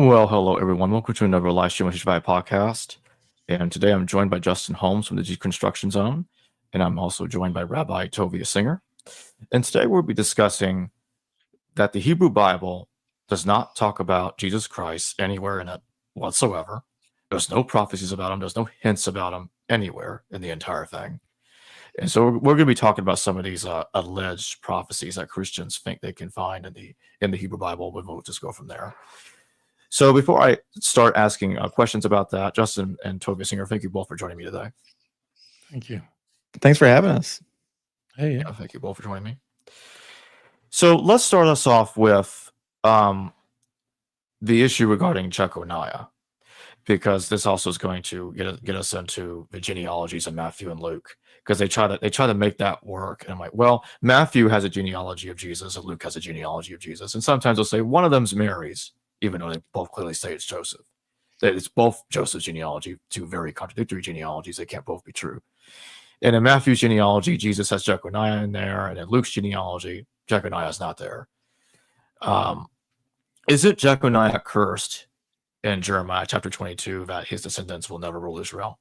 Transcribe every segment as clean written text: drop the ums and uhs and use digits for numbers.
Well, hello everyone. Welcome to another live stream with Rabbi podcast. And today I'm joined by Justin Holmes from the Deconstruction Zone, and I'm also joined by Rabbi Tovia Singer. And today we'll be discussing that the Hebrew Bible does not talk about Jesus Christ anywhere in it whatsoever. There's no prophecies about him. There's no hints about him anywhere in the entire thing. And so we're going to be talking about some of these alleged prophecies that Christians think they can find in the Hebrew Bible. We'll just go from there. So before I start asking questions about that, Justin and Tovia Singer, thank you both for joining me today. Thank you. Thanks for having us. Hey, Yeah, thank you both for joining me. So let's start us off with the issue regarding Jeconiah, because this also is going to get us into the genealogies of Matthew and Luke, because they try to make that work. And I'm like, well, Matthew has a genealogy of Jesus and Luke has a genealogy of Jesus, and sometimes they'll say one of them's Mary's, even though they both clearly say it's Joseph. It's both Joseph's genealogy, two very contradictory genealogies. They can't both be true. And in Matthew's genealogy, Jesus has Jeconiah in there, and in Luke's genealogy, Jeconiah is not there. Is it Jeconiah cursed in Jeremiah chapter 22 that his descendants will never rule Israel?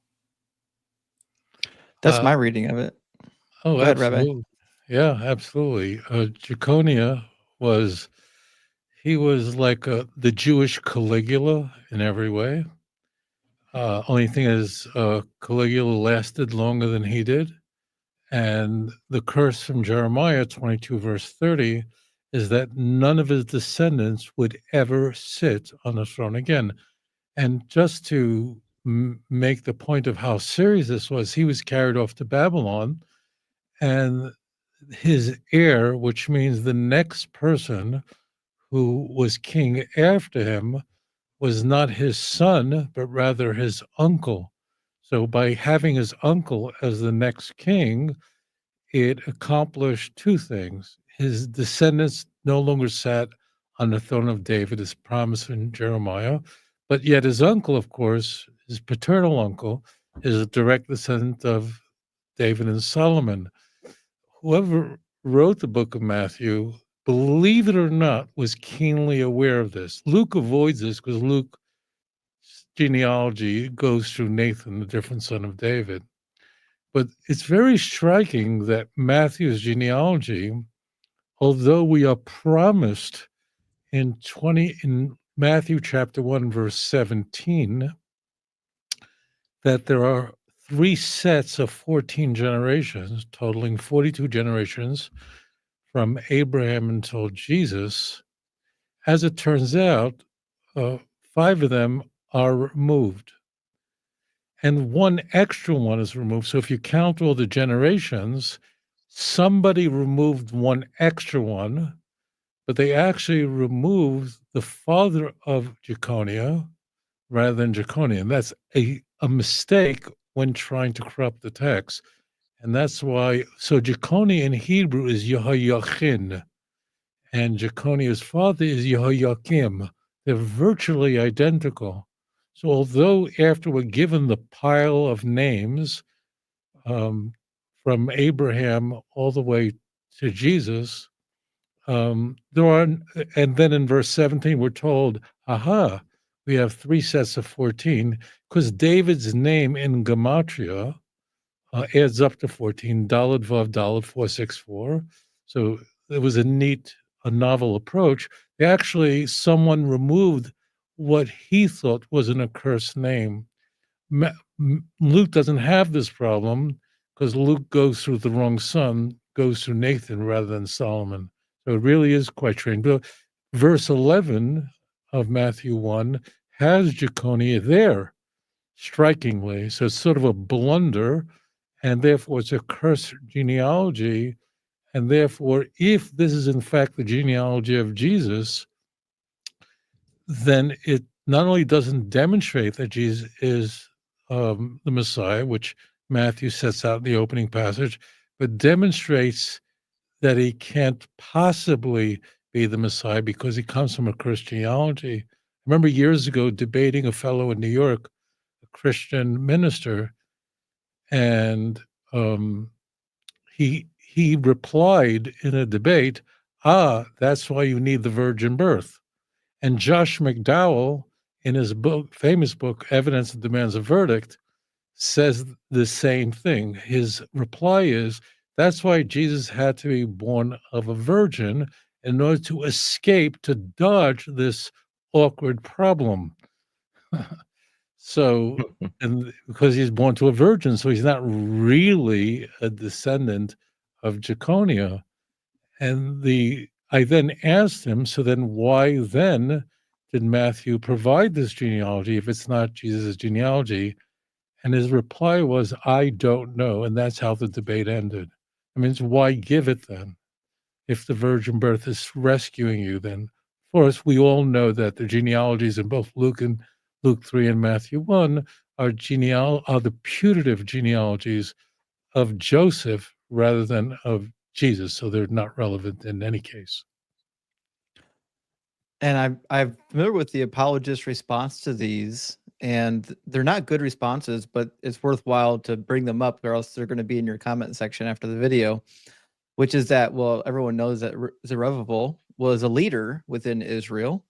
That's my reading of it. Oh, Go ahead, absolutely. Rabbi. Yeah, absolutely. Jeconiah was like the Jewish Caligula in every way. Only thing is, Caligula lasted longer than he did. And the curse from Jeremiah 22, verse 30, is that none of his descendants would ever sit on the throne again. And just to make the point of how serious this was, he was carried off to Babylon, and his heir, which means the next person who was king after him, was not his son, but rather his uncle. So by having his uncle as the next king, it accomplished two things. His descendants no longer sat on the throne of David as promised in Jeremiah, but yet his uncle, of course, his paternal uncle, is a direct descendant of David and Solomon. Whoever wrote the book of Matthew, believe it or not, was keenly aware of this. Luke avoids this because Luke's genealogy goes through Nathan, the different son of David. But it's very striking that Matthew's genealogy, although we are promised in Matthew chapter 1, verse 17, that there are 3 sets of 14 generations, totaling 42 generations from Abraham until Jesus. As it turns out, 5 of them are removed. And 1 extra one is removed. So if you count all the generations, somebody removed 1 extra one, but they actually removed the father of Jeconiah rather than Jeconiah. And that's a mistake when trying to corrupt the text. And that's why, so Jeconiah in Hebrew is Yehoiachin, and Jeconiah's father is Yehoiakim. They're virtually identical. So although after we're given the pile of names from Abraham all the way to Jesus, there are, and then in verse 17 we're told, aha, we have 3 sets of 14, because David's name in Gematria adds up to 14, Daled Vav Daled 464. So it was a novel approach. Someone removed what he thought was an accursed name. Luke doesn't have this problem because Luke goes through the wrong son, goes through Nathan rather than Solomon. So it really is quite strange. But verse 11 of Matthew 1 has Jeconiah there, strikingly. So it's sort of a blunder, and therefore it's a cursed genealogy. And therefore, if this is in fact the genealogy of Jesus, then it not only doesn't demonstrate that Jesus is the Messiah, which Matthew sets out in the opening passage, but demonstrates that he can't possibly be the Messiah because he comes from a Christian genealogy. I remember years ago debating a fellow in New York, a Christian minister, and he replied in a debate, that's why you need the virgin birth. And Josh McDowell, in his famous book, Evidence That Demands a Verdict, says the same thing. His reply is, that's why Jesus had to be born of a virgin in order to escape, to dodge this awkward problem. So, and because he's born to a virgin, so he's not really a descendant of Jaconia. And I then asked him, so then why then did Matthew provide this genealogy if it's not Jesus' genealogy? And his reply was, I don't know. And that's how the debate ended. I mean, why give it then? If the virgin birth is rescuing you, then of course we all know that the genealogies in both Luke 3 and Matthew 1 are the putative genealogies of Joseph rather than of Jesus, so they're not relevant in any case. And I'm familiar with the apologist response to these, and they're not good responses, but it's worthwhile to bring them up, or else they're going to be in your comment section after the video, which is that, well, everyone knows that Zerubbabel was a leader within Israel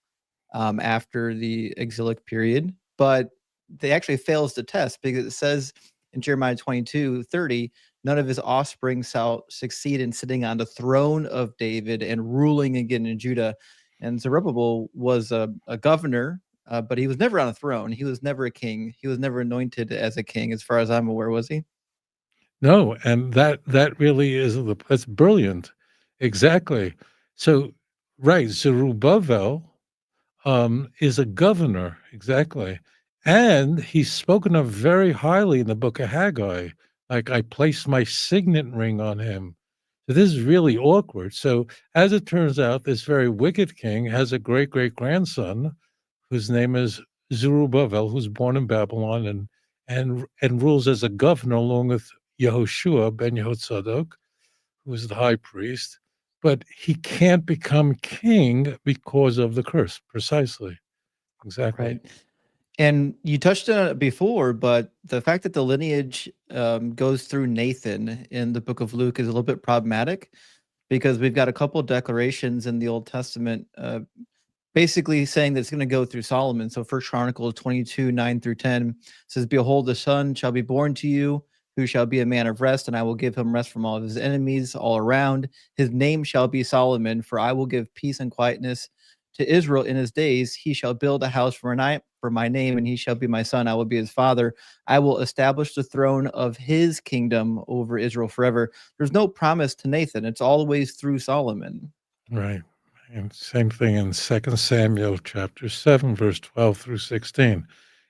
after the exilic period, but they actually fails the test because it says in Jeremiah 22:30, none of his offspring shall succeed in sitting on the throne of David and ruling again in Judah. And Zerubbabel was a governor, but he was never on a throne. He was never a king. He was never anointed as a king, as far as I'm aware, was he? No, and that really is that's brilliant. Exactly. So, right, Zerubbabel is a governor, exactly. And he's spoken of very highly in the book of Haggai. Like, I placed my signet ring on him. So this is really awkward. So as it turns out, this very wicked king has a great-great-grandson whose name is Zerubbabel, who's born in Babylon and rules as a governor along with Yehoshua ben Yehotzadok, who is the high priest. But he can't become king because of the curse, precisely. Exactly. Right. And you touched on it before, but the fact that the lineage goes through Nathan in the book of Luke is a little bit problematic because we've got a couple of declarations in the Old Testament basically saying that it's going to go through Solomon. So First Chronicles 22:9-10 says, behold, a son shall be born to you, who shall be a man of rest, and I will give him rest from all of his enemies all around. His name shall be Solomon, for I will give peace and quietness to Israel in his days. He shall build a house for my name, and he shall be my son. I will be his father. I will establish the throne of his kingdom over Israel forever. There's no promise to Nathan. It's always through Solomon. Right. And same thing in 2 Samuel chapter 7, verse 12-16.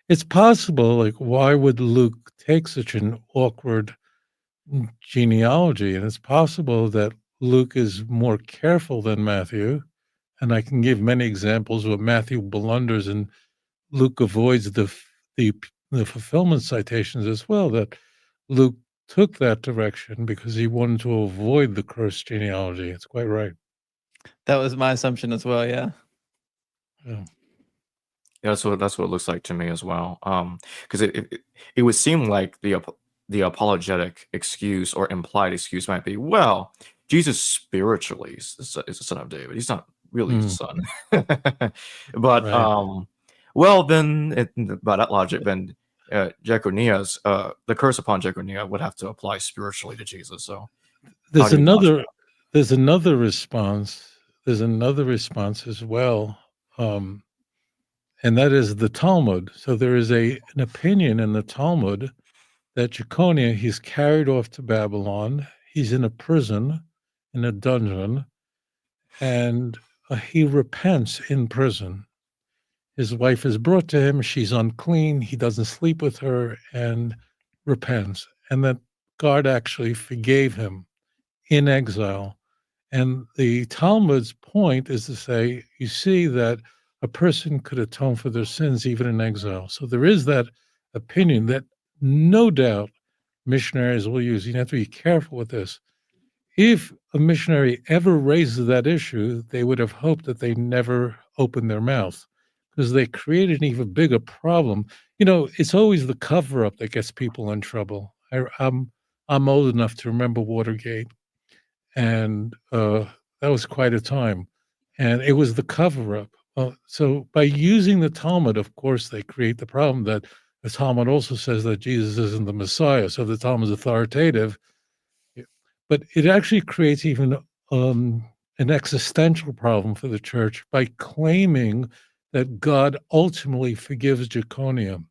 It's possible, like, why would Luke take such an awkward genealogy? And it's possible that Luke is more careful than Matthew. And I can give many examples where Matthew blunders and Luke avoids the fulfillment citations as well, that Luke took that direction because he wanted to avoid the cursed genealogy. It's quite right. That was my assumption as well, yeah. Yeah. Yeah, that's what it looks like to me as well. Because it would seem like the apologetic excuse or implied excuse might be, well, Jesus spiritually is the son of David. He's not really the son. But Right. well, then by that logic, then Jeconiah's the curse upon Jeconiah would have to apply spiritually to Jesus. So There's how do you dodge another that? there's another response. There's another response as well. And that is the Talmud. So there is an opinion in the Talmud that Jeconiah, he's carried off to Babylon. He's in a prison, in a dungeon, and he repents in prison. His wife is brought to him. She's unclean. He doesn't sleep with her and repents. And that God actually forgave him in exile. And the Talmud's point is to say, you see that a person could atone for their sins even in exile. So there is that opinion that no doubt missionaries will use. You have to be careful with this. If a missionary ever raises that issue, they would have hoped that they never opened their mouth because they created an even bigger problem. You know, it's always the cover up that gets people in trouble. I'm old enough to remember Watergate, and that was quite a time. And it was the cover up. So by using the Talmud, of course, they create the problem that the Talmud also says that Jesus isn't the Messiah. So the Talmud is authoritative, but it actually creates even an existential problem for the church by claiming that God ultimately forgives Jeconia.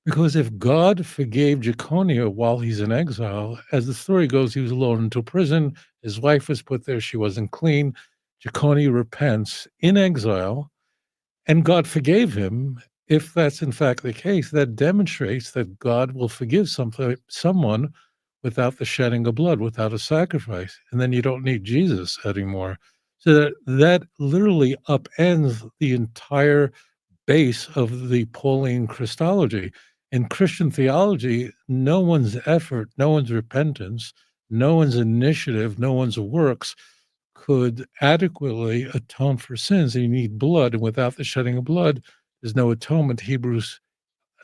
Because if God forgave Jeconia while he's in exile, as the story goes, he was lowered into prison. His wife was put there. She wasn't clean. Jeconia repents in exile, and God forgave him. If that's in fact the case, that demonstrates that God will forgive someone without the shedding of blood, without a sacrifice. And then you don't need Jesus anymore. So that literally upends the entire base of the Pauline Christology. In Christian theology, no one's effort, no one's repentance, no one's initiative, no one's works could adequately atone for sins. You need blood, and without the shedding of blood, there's no atonement. Hebrews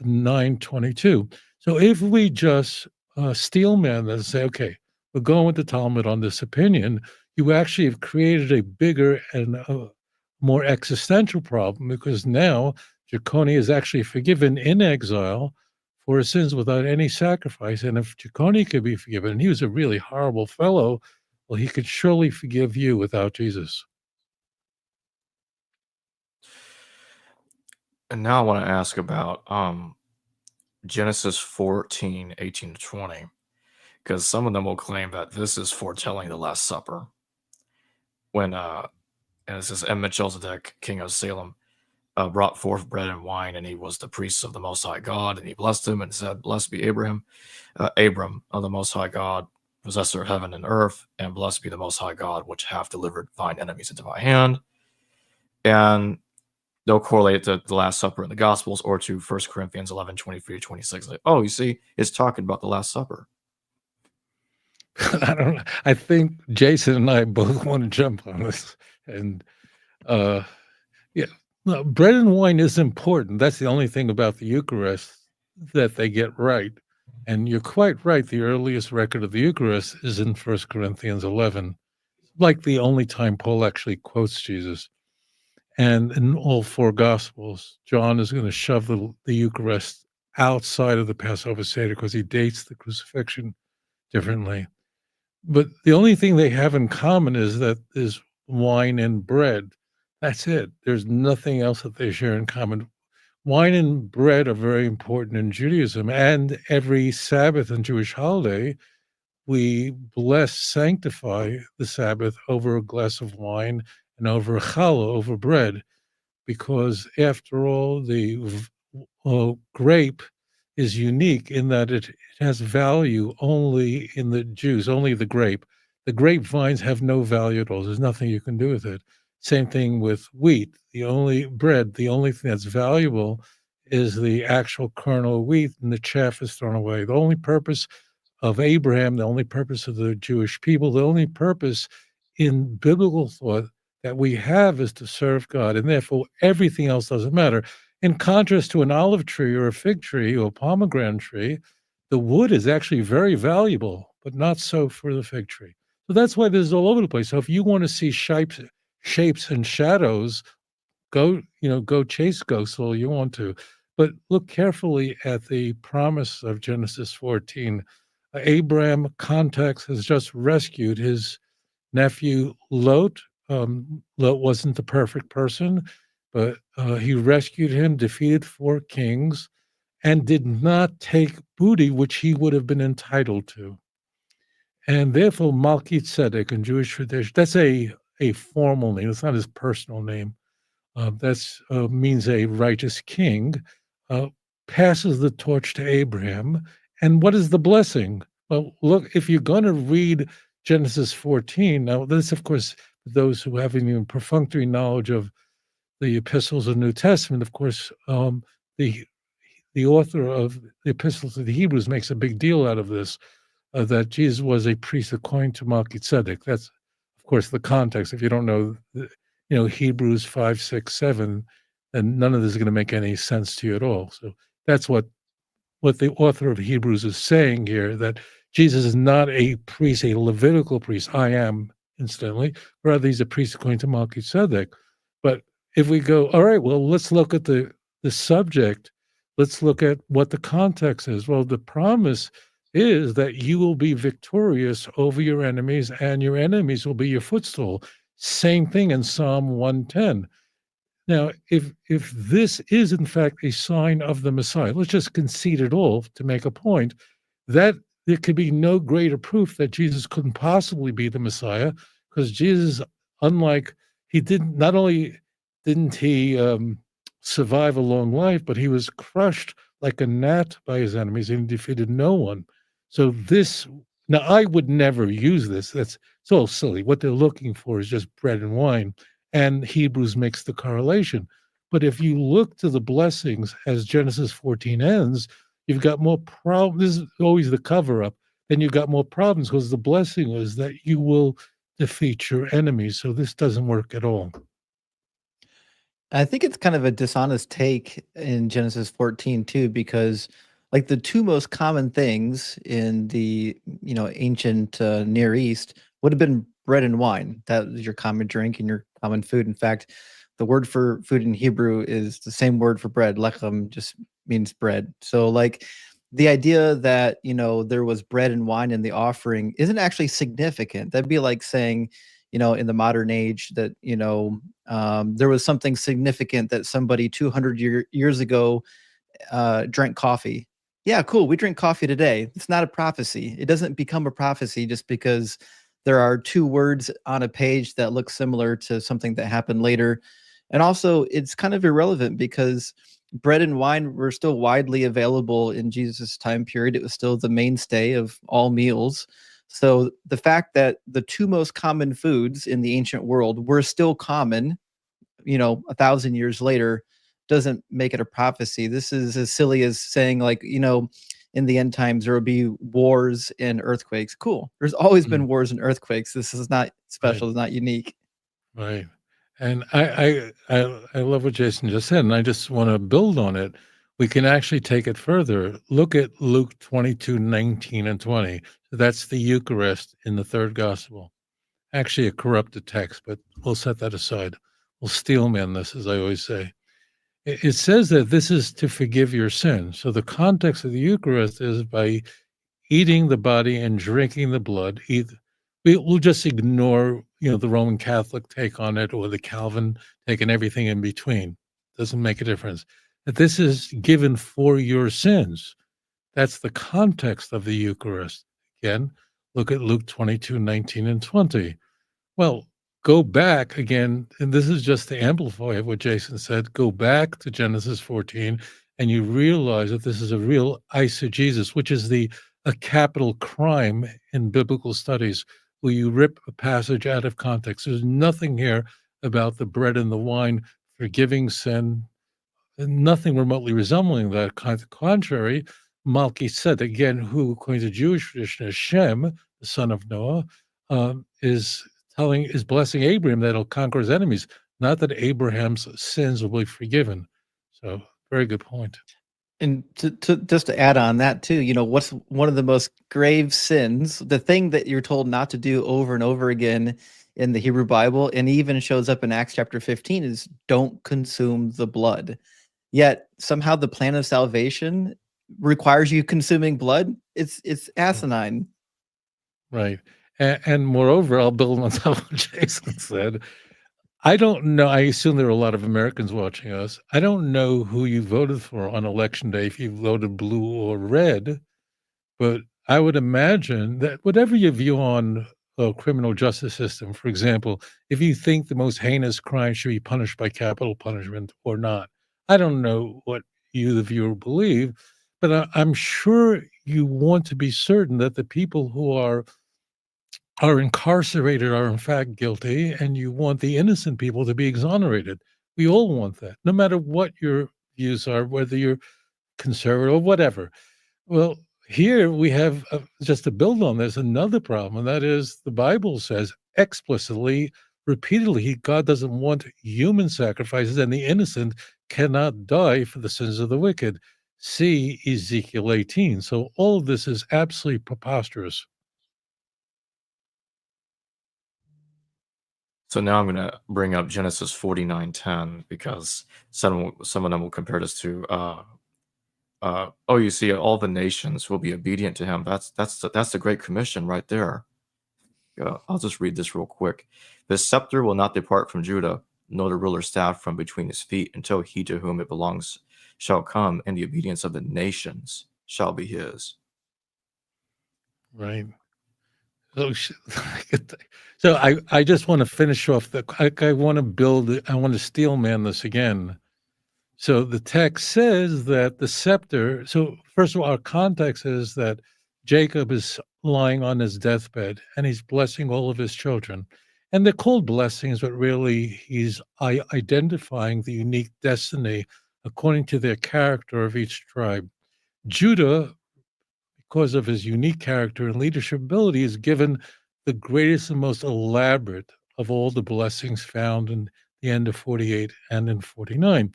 9:22. So if we just steelman that and say, okay, we're going with the Talmud on this opinion, you actually have created a bigger and more existential problem, because now Jeconia is actually forgiven in exile for his sins without any sacrifice. And if Jeconia could be forgiven, and he was a really horrible fellow, well, he could surely forgive you without Jesus. And now I want to ask about Genesis 14:18-20, because some of them will claim that this is foretelling the Last Supper. When and it says, and Melchizedek, king of Salem, brought forth bread and wine, and he was the priest of the Most High God, and he blessed him and said, "Blessed be Abram of the Most High God, possessor of heaven and earth, and blessed be the Most High God, which hath delivered thine enemies into thy hand." And they'll correlate it to the Last Supper in the Gospels or to 1 Corinthians 11:23-26. Like, oh, you see, it's talking about the Last Supper. I don't know. I think Jason and I both want to jump on this. And yeah, no, bread and wine is important. That's the only thing about the Eucharist that they get right. And you're quite right. The earliest record of the Eucharist is in 1 Corinthians 11, like the only time Paul actually quotes Jesus. And in all four Gospels, John is going to shove the Eucharist outside of the Passover Seder because he dates the crucifixion differently. But the only thing they have in common is that there's wine and bread. That's it. There's nothing else that they share in common. Wine and bread are very important in Judaism, and every Sabbath and Jewish holiday, we bless, sanctify the Sabbath over a glass of wine and over a challah, over bread, because after all, the grape is unique in that it has value only in the Jews, only the grape. The grapevines have no value at all. There's nothing you can do with it. Same thing with wheat. The only thing that's valuable is the actual kernel of wheat, and the chaff is thrown away. The only purpose of Abraham, the only purpose of the Jewish people, the only purpose in biblical thought that we have is to serve God, and therefore everything else doesn't matter. In contrast to an olive tree or a fig tree or a pomegranate tree, the wood is actually very valuable, but not so for the fig tree. So that's why this is all over the place. So if you want to see shapes and shadows, go chase ghosts all you want to. But look carefully at the promise of Genesis 14. Abraham, context, has just rescued his nephew Lot. Lot wasn't the perfect person, but he rescued him, defeated 4 kings, and did not take booty, which he would have been entitled to. And therefore, Melchizedek in Jewish tradition, that's a formal name. It's not his personal name. That's means a righteous king, passes the torch to Abraham. And what is the blessing? Well, look, if you're going to read Genesis 14, now this, of course, those who have even perfunctory knowledge of the epistles of the New Testament, of course, the author of the epistles of the Hebrews makes a big deal out of this, that Jesus was a priest according to Melchizedek. That's, of course, the context. If you don't know, Hebrews 5, 6, 7, then none of this is going to make any sense to you at all. So that's what the author of Hebrews is saying here, that Jesus is not a priest, a Levitical priest. I am, incidentally. Rather, he's a priest according to Melchizedek. But if we go, all right, well, let's look at the subject. Let's look at what the context is. Well, the promise is that you will be victorious over your enemies, and your enemies will be your footstool. Same thing in Psalm 110. Now, if this is in fact a sign of the Messiah, let's just concede it all to make a point that there could be no greater proof that Jesus couldn't possibly be the Messiah, because Jesus, unlike he didn't not only didn't he survive a long life, but he was crushed like a gnat by his enemies and defeated no one. So this now I would never use this. That's it's all silly. What they're looking for is just bread and wine, and Hebrews makes the correlation. But if you look to the blessings as Genesis 14 ends, you've got more problems. This is always the cover up. Then you've got more problems because the blessing is that you will defeat your enemies. So this doesn't work at all. I think it's kind of a dishonest take in Genesis 14 too, because like the two most common things in the ancient Near East would have been bread and wine. That was your common drink and your common food. In fact, the word for food in Hebrew is the same word for bread. Lechem just means bread. So like the idea that there was bread and wine in the offering isn't actually significant. That'd be like saying in the modern age that there was something significant that somebody 200 years ago drank coffee. Yeah, cool. We drink coffee today. It's not a prophecy. It doesn't become a prophecy just because there are two words on a page that look similar to something that happened later. And also, it's kind of irrelevant because bread and wine were still widely available in Jesus' time period. It was still the mainstay of all meals. So the fact that the two most common foods in the ancient world were still common, 1,000 years later, doesn't make it a prophecy. This is as silly as saying like, in the end times there will be wars and earthquakes. Cool. There's always been wars and earthquakes. This is not special. Right. It's not unique. Right. And I love what Jason just said, and I just want to build on it. We can actually take it further. Look at Luke 22:19 and 20. So that's the Eucharist in the third gospel. Actually a corrupted text, but we'll set that aside. We'll steel man this, as I always say. It says that this is to forgive your sins. So the context of the Eucharist is by eating the body and drinking the blood. We'll just ignore, the Roman Catholic take on it or the Calvin take and everything in between. Doesn't make a difference. That this is given for your sins. That's the context of the Eucharist. Again, look at Luke 22:19 and 20. Well, go back again, and this is just to amplify what Jason said. Go back to Genesis 14, and you realize that this is a real eisegesis, which is a capital crime in biblical studies, where you rip a passage out of context. There's nothing here about the bread and the wine forgiving sin, and nothing remotely resembling that. Quite the contrary, Malki said again, who, according to Jewish tradition, is Shem, the son of Noah, is blessing Abraham that he'll conquer his enemies, not that Abraham's sins will be forgiven. So, very good point. And to just to add on that too, what's one of the most grave sins, the thing that you're told not to do over and over again in the Hebrew Bible, and even shows up in Acts chapter 15, is don't consume the blood. Yet somehow the plan of salvation requires you consuming blood. It's asinine. Right. And moreover, I'll build on top of what Jason said. I don't know. I assume there are a lot of Americans watching us. I don't know who you voted for on election day, if you voted blue or red, but I would imagine that whatever your view on the criminal justice system, for example, if you think the most heinous crime should be punished by capital punishment or not, I don't know what you, the viewer, believe, but I'm sure you want to be certain that the people who are incarcerated are in fact guilty, and you want the innocent people to be exonerated. We all want that, no matter what your views are, whether you're conservative or whatever. Well, here we have, just to build on this, another problem, and that is the Bible says explicitly, repeatedly, God doesn't want human sacrifices, and the innocent cannot die for the sins of the wicked. See Ezekiel 18. So all of this is absolutely preposterous. So now I'm going to bring up Genesis 49:10 because some of them will compare this to you see, all the nations will be obedient to him. That's the Great Commission right there. I'll just read this real quick. The scepter will not depart from Judah, nor the ruler's staff from between his feet, until he to whom it belongs shall come, and the obedience of the nations shall be his. Right. So, so I just want to finish off I want to build, I want to steelman this again. So the text says that the scepter, so first of all, our context is that Jacob is lying on his deathbed and he's blessing all of his children. And they're called blessings, but really he's identifying the unique destiny according to their character of each tribe. Judah, because of his unique character and leadership ability, is given the greatest and most elaborate of all the blessings found in the end of 48 and in 49.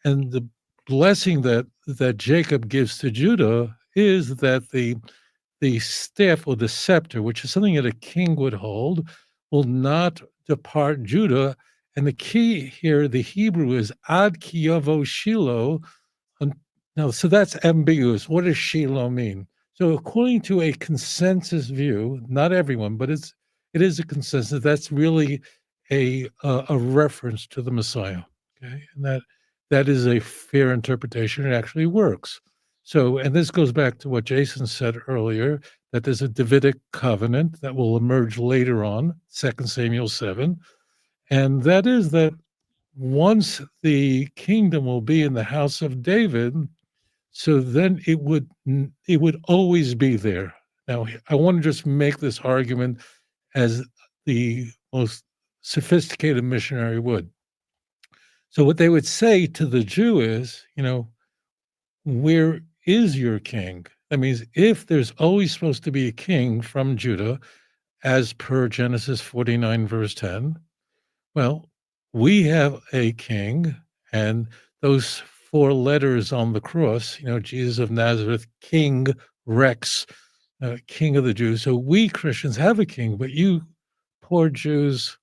And the blessing that Jacob gives to Judah is that the staff or the scepter, which is something that a king would hold, will not depart Judah. And the key here, the Hebrew is ad ki yavo Shiloh. Now, so that's ambiguous. What does Shiloh mean? So according to a consensus view, not everyone, but it is a consensus, that's really a reference to the Messiah. Okay, and that is a fair interpretation. It actually works. So, and this goes back to what Jason said earlier, that there's a Davidic covenant that will emerge later on, 2 Samuel 7. And that is that once the kingdom will be in the house of David, so then it would always be there. Now, I want to just make this argument as the most sophisticated missionary would. So what they would say to the Jew is, where is your king? That means if there's always supposed to be a king from Judah, as per Genesis 49, verse 10, well, we have a king, and those 4 letters on the cross, Jesus of Nazareth, King Rex, King of the Jews. So we Christians have a king, but you poor Jews,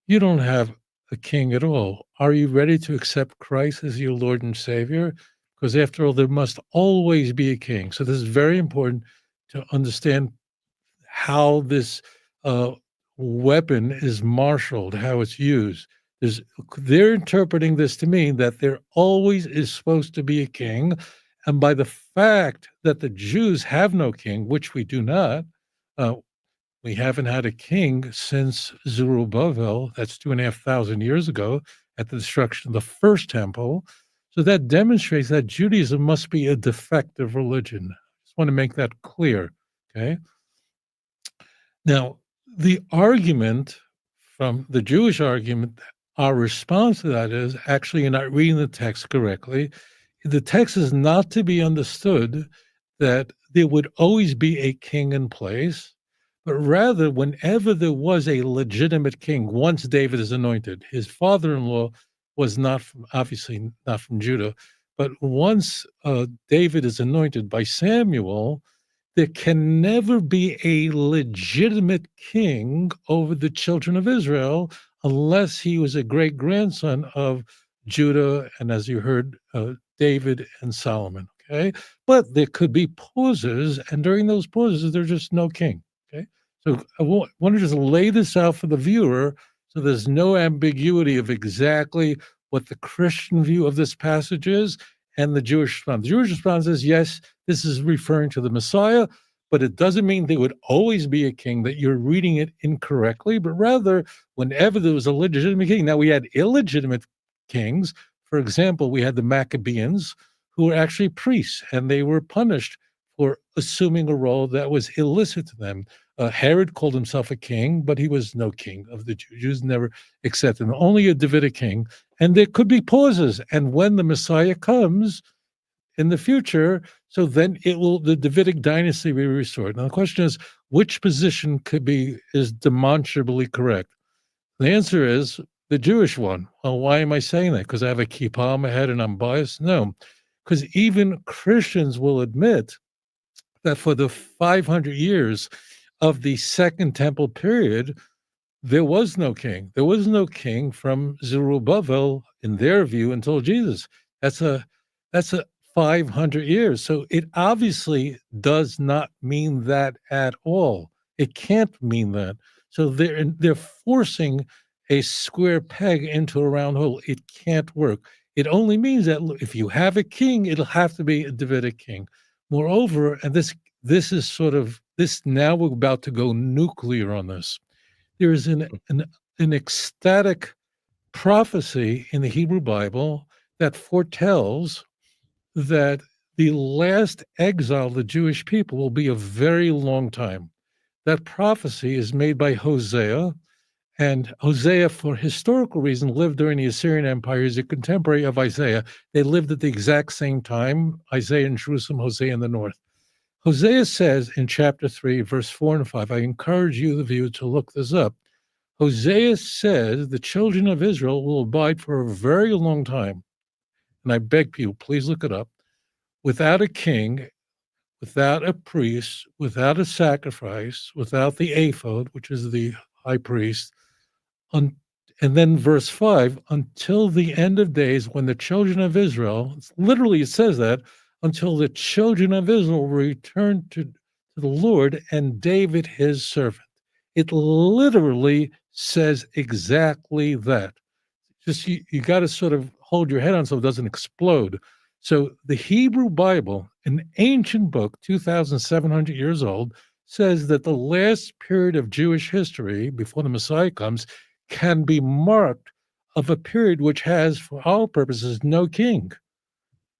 you don't have a king at all. Are you ready to accept Christ as your Lord and Savior? Because after all, there must always be a king. So this is very important to understand how this weapon is marshaled, how it's used. They're interpreting this to mean that there always is supposed to be a king. And by the fact that the Jews have no king, which we do not, we haven't had a king since Zerubbabel, that's 2,500 years ago, at the destruction of the first temple. So that demonstrates that Judaism must be a defective religion. I just want to make that clear, okay? Now, the argument from the Jewish argument, our response to that is, actually, you're not reading the text correctly. The text is not to be understood that there would always be a king in place, but rather whenever there was a legitimate king, once David is anointed, his father-in-law was obviously not from Judah, but once David is anointed by Samuel, there can never be a legitimate king over the children of Israel unless he was a great-grandson of Judah, and as you heard, David and Solomon, okay? But there could be pauses, and during those pauses, there's just no king, okay? So I want to just lay this out for the viewer so there's no ambiguity of exactly what the Christian view of this passage is and the Jewish response. The Jewish response is, yes, this is referring to the Messiah, but it doesn't mean there would always be a king, that you're reading it incorrectly, but rather whenever there was a legitimate king. Now, we had illegitimate kings. For example, we had the Maccabees, who were actually priests, and they were punished for assuming a role that was illicit to them. Herod called himself a king, but he was no king of the Jews. Jews never accepted him, only a Davidic king. And there could be pauses. And when the Messiah comes in the future, so then the Davidic dynasty be restored. Now the question is, which position is demonstrably correct? The answer is the Jewish one. Well, why am I saying that? Because I have a kippah on my head and I'm biased? No, because even Christians will admit that for the 500 years of the Second Temple period, there was no king. There was no king from Zerubbabel, in their view, until Jesus. That's a 500 years. So it obviously does not mean that at all. It can't mean that. So they're forcing a square peg into a round hole. It can't work. It only means that if you have a king, it'll have to be a Davidic king. Moreover, and this is sort of this, now we're about to go nuclear on this. There is an ecstatic prophecy in the Hebrew Bible that foretells that the last exile of the Jewish people will be a very long time. That prophecy is made by Hosea, and Hosea, for historical reasons, lived during the Assyrian Empire. He's a contemporary of Isaiah. They lived at the exact same time, Isaiah in Jerusalem, Hosea in the north. Hosea says in chapter 3, verse 4 and 5, I encourage you, the viewer, to look this up. Hosea says the children of Israel will abide for a very long time. And I beg people, please look it up. Without a king, without a priest, without a sacrifice, without the ephod, which is the high priest, and then verse 5, until the end of days when the children of Israel, literally it says that, until the children of Israel return to the Lord and David his servant. It literally says exactly that. Just you got to sort of hold your head on so it doesn't explode. So the Hebrew Bible, an ancient book, 2,700 years old, says that the last period of Jewish history before the Messiah comes can be marked of a period which has, for our purposes, no king.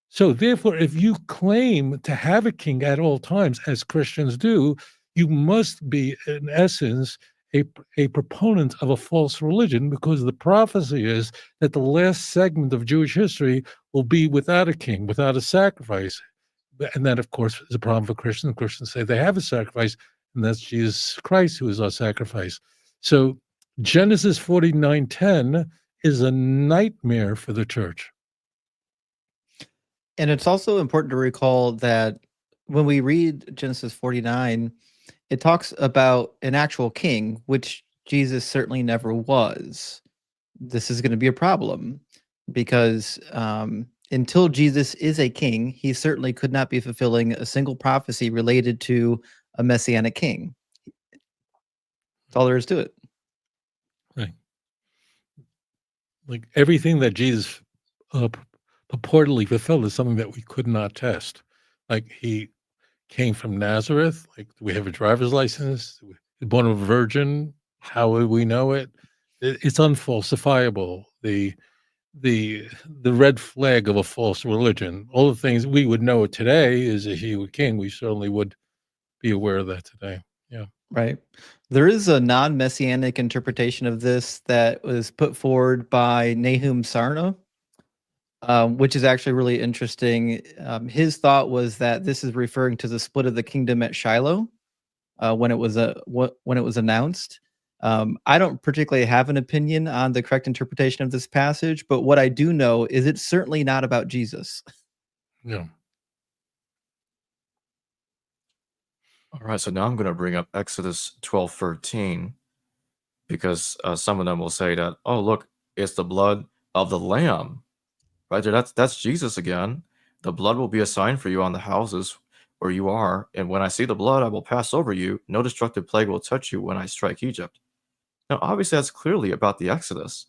So therefore, if you claim to have a king at all times, as Christians do, you must be, in essence, a proponent of a false religion, because the prophecy is that the last segment of Jewish history will be without a king, without a sacrifice. And that, of course, is a problem for Christians. Christians say they have a sacrifice, and that's Jesus Christ who is our sacrifice. So Genesis 49:10 is a nightmare for the church. And it's also important to recall that when we read Genesis 49, it talks about an actual king, which Jesus certainly never was. This is going to be a problem because until Jesus is a king, he certainly could not be fulfilling a single prophecy related to a messianic king. That's all there is to it. Right. Like everything that Jesus purportedly fulfilled is something that we could not test. Like he came from Nazareth. Like, do we have a driver's license? He's born of a virgin. How would we know it? It's unfalsifiable. The red flag of a false religion. All the things we would know today is if he were king, we certainly would be aware of that today. Yeah. Right. There is a non-messianic interpretation of this that was put forward by Nahum Sarna, which is actually really interesting. His thought was that this is referring to the split of the kingdom at Shiloh when it was announced. I don't particularly have an opinion on the correct interpretation of this passage, but what I do know is it's certainly not about Jesus. Yeah. All right, so now I'm going to bring up Exodus 12:13 because some of them will say that, oh, look, it's the blood of the lamb. Right there, that's Jesus again. The blood will be a sign for you on the houses where you are, and when I see the blood, I will pass over you. No destructive plague will touch you when I strike Egypt. Now, obviously, that's clearly about the Exodus,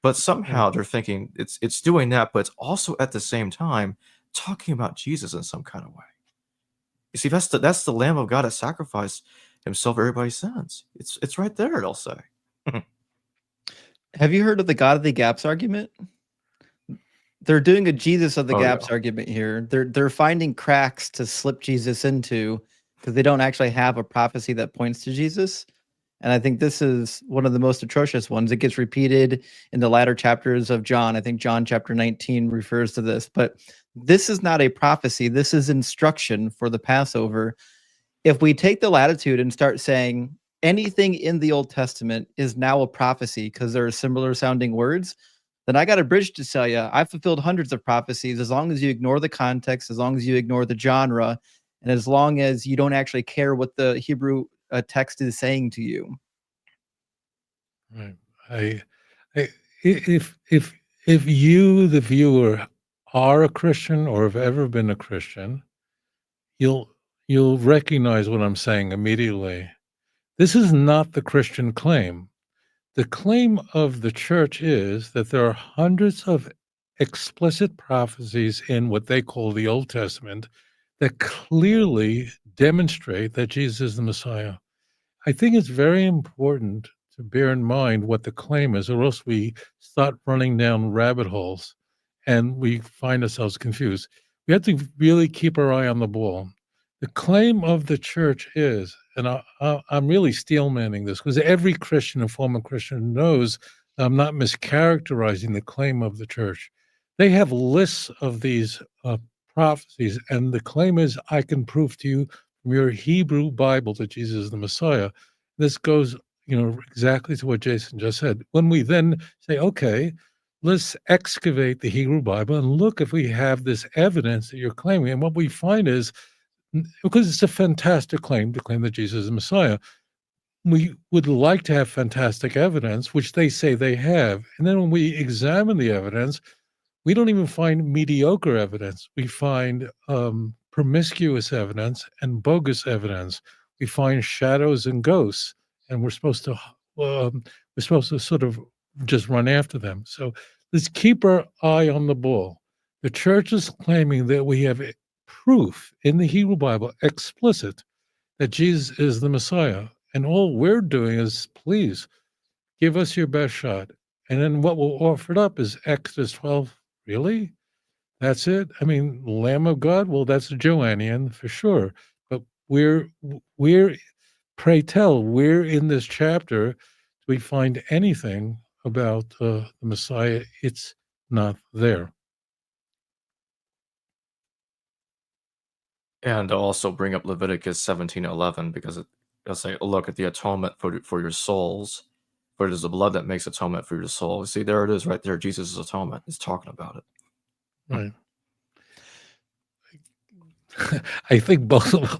but somehow they're thinking it's doing that, but it's also at the same time talking about Jesus in some kind of way. You see, that's the Lamb of God that sacrificed himself for everybody's sins. It's right there, they'll say. Have you heard of the God of the Gaps argument? They're doing a Jesus of the Gaps argument here. They're finding cracks to slip Jesus into because they don't actually have a prophecy that points to Jesus. And I think this is one of the most atrocious ones. It gets repeated in the latter chapters of John. I think John chapter 19 refers to this. But this is not a prophecy. This is instruction for the Passover. If we take the latitude and start saying anything in the Old Testament is now a prophecy because there are similar sounding words, then I got a bridge to tell you. I've fulfilled hundreds of prophecies as long as you ignore the context, as long as you ignore the genre, and as long as you don't actually care what the Hebrew text is saying to you. Right. I if you, the viewer, are a Christian or have ever been a Christian, you'll you'll recognize what I'm saying immediately. This is not the Christian claim. The claim of the church is that there are hundreds of explicit prophecies in what they call the Old Testament that clearly demonstrate that Jesus is the Messiah. I think it's very important to bear in mind what the claim is, or else we start running down rabbit holes and we find ourselves confused. We have to really keep our eye on the ball. The claim of the church is, and I'm really steel manning this because every Christian and former Christian knows I'm not mischaracterizing the claim of the church. They have lists of these prophecies, and the claim is, I can prove to you from your Hebrew Bible that Jesus is the Messiah. This goes, exactly to what Jason just said. When we then say, okay, let's excavate the Hebrew Bible and look if we have this evidence that you're claiming. And what we find is, because it's a fantastic claim to claim that Jesus is the Messiah, we would like to have fantastic evidence, which they say they have. And then when we examine the evidence, we don't even find mediocre evidence. We find promiscuous evidence and bogus evidence. We find shadows and ghosts, and we're supposed to sort of just run after them. So let's keep our eye on the ball. The church is claiming that we have proof in the Hebrew Bible, explicit, that Jesus is the Messiah, and all we're doing is, please give us your best shot. And then what we'll offer it up is Exodus 12. Really? That's it? I mean, Lamb of God? Well, that's a Joannian for sure. But we're pray tell, where in this chapter do we find anything about the Messiah? It's not there. And I'll also bring up Leviticus 17:11 because it'll say, look at the atonement for your souls, for it is the blood that makes atonement for your soul. See, there it is right there. Jesus' atonement is talking about it. Right. I think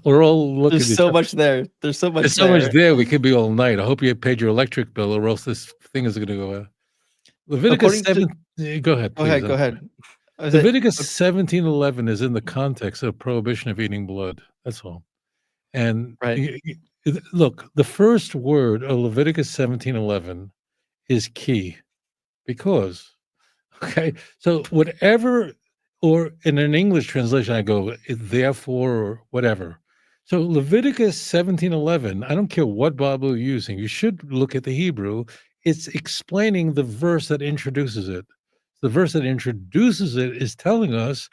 we're all looking. There's so much there. There's so much. There's so much there. We could be all night. I hope you paid your electric bill, or else this thing is going to go out. Leviticus 7. Go ahead. Go ahead. Go ahead. Leviticus 17:11 is in the context of prohibition of eating blood. That's all. And right. Look, the first word of Leviticus 17:11 is key, because, okay, so whatever, or in an English translation, I go, therefore, or whatever. So Leviticus 17:11, I don't care what Bible you're using, you should look at the Hebrew. It's explaining the verse that introduces it. The verse that introduces it is telling us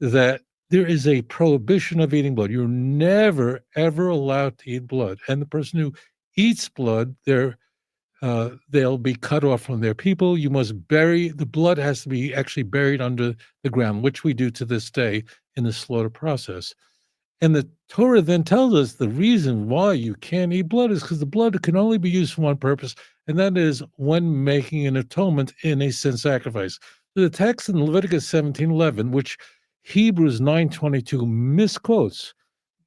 that there is a prohibition of eating blood. You're never, ever allowed to eat blood. And the person who eats blood, they'll be cut off from their people. You must bury, the blood has to be actually buried under the ground, which we do to this day in the slaughter process. And the Torah then tells us the reason why you can't eat blood is because the blood can only be used for one purpose, and that is when making an atonement in a sin sacrifice. So the text in Leviticus 17:11, which Hebrews 9:22 misquotes,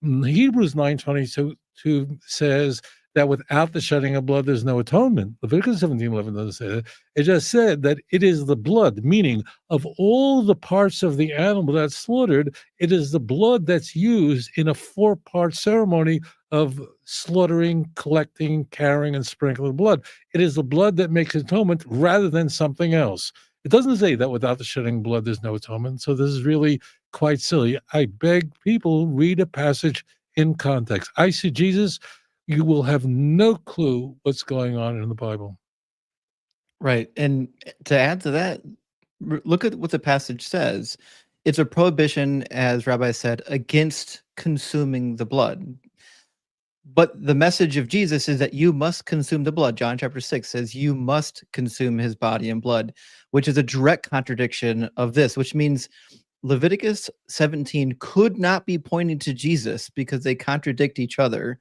Hebrews 9:22 says that without the shedding of blood, there's no atonement. Leviticus 17:11 doesn't say that. It just said that it is the blood, meaning of all the parts of the animal that's slaughtered, it is the blood that's used in a 4-part ceremony of slaughtering, collecting, carrying, and sprinkling blood. It is the blood that makes atonement rather than something else. It doesn't say that without the shedding of blood, there's no atonement. So this is really quite silly. I beg people, read a passage in context. I see Jesus, you will have no clue what's going on in the Bible. Right. And to add to that, look at what the passage says. It's a prohibition, as Rabbi said, against consuming the blood. But the message of Jesus is that you must consume the blood. John chapter 6 says you must consume his body and blood, which is a direct contradiction of this, which means Leviticus 17 could not be pointing to Jesus because they contradict each other.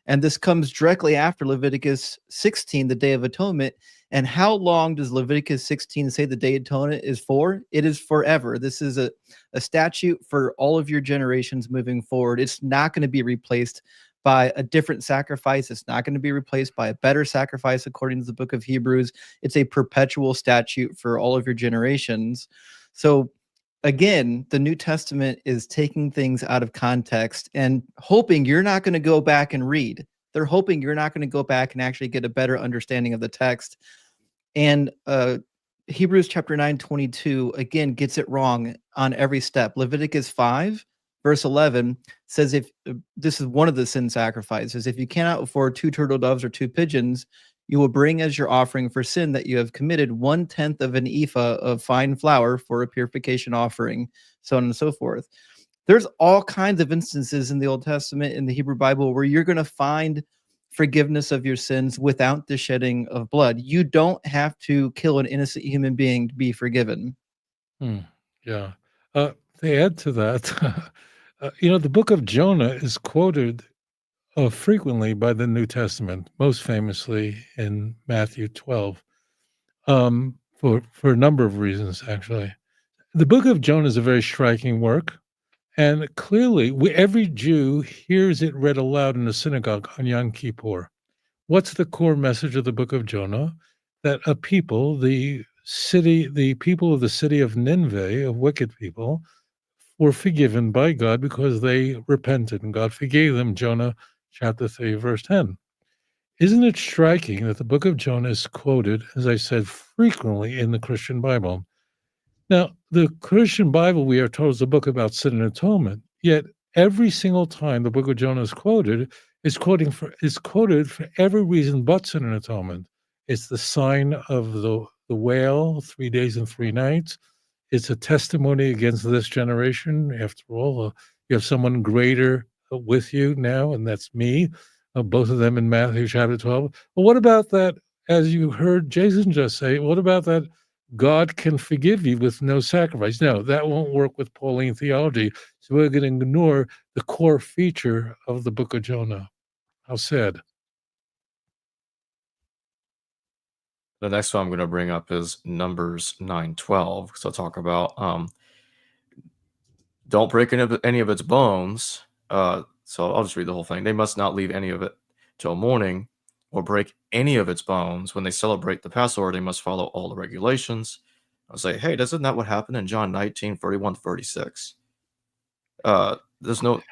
And this comes directly after Leviticus 16, the Day of Atonement. And how long does Leviticus 16 say the Day of Atonement is for? It is forever. This is a statute for all of your generations moving forward. It's not going to be replaced by a different sacrifice. It's not going to be replaced by a better sacrifice, according to the book of Hebrews. It's a perpetual statute for all of your generations. So again, the New Testament is taking things out of context and hoping you're not going to go back and read. They're hoping you're not going to go back and actually get a better understanding of the text. And Hebrews chapter 9:22 again gets it wrong on every step. Leviticus 5 verse 11 says, if this is one of the sin sacrifices, if you cannot afford 2 turtle doves or 2 pigeons, you will bring as your offering for sin that you have committed 1/10 of an ephah of fine flour for a purification offering, so on and so forth. There's all kinds of instances in the Old Testament, in the Hebrew Bible, where you're going to find forgiveness of your sins without the shedding of blood. You don't have to kill an innocent human being to be forgiven. Yeah. To add to that, the book of Jonah is quoted frequently by the New Testament, most famously in Matthew 12, for a number of reasons, actually. The book of Jonah is a very striking work, and clearly every Jew hears it read aloud in the synagogue on Yom Kippur. What's the core message of the book of Jonah? That a people, the people of the city of Nineveh, of wicked people, were forgiven by God because they repented, and God forgave them, Jonah chapter 3, verse 10. Isn't it striking that the book of Jonah is quoted, as I said, frequently in the Christian Bible? Now, the Christian Bible, we are told, is a book about sin and atonement, yet every single time the book of Jonah is quoted, it's quoted for every reason but sin and atonement. It's the sign of the whale, 3 days and 3 nights. It's a testimony against this generation. After all, you have someone greater with you now, and that's me, both of them in Matthew chapter 12. But what about that, as you heard Jason just say, what about that God can forgive you with no sacrifice? No, that won't work with Pauline theology. So we're going to ignore the core feature of the book of Jonah. How sad. The next one I'm going to bring up is Numbers 9:12. So I'll talk about don't break any of its bones. So I'll just read the whole thing. They must not leave any of it till morning or break any of its bones. When they celebrate the Passover, they must follow all the regulations. I'll say, hey, doesn't that what happened in John 19:31-36? There's none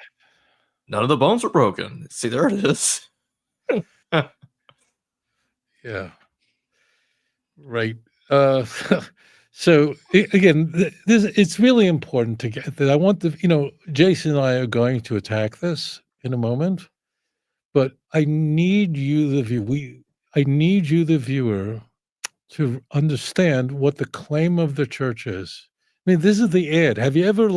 of the bones were broken. See, there it is. Yeah. Right. So again, it's really important to get that. I want Jason and I are going to attack this in a moment, but I need you, the viewer, to understand what the claim of the church is. I mean, this is the ad. Have you ever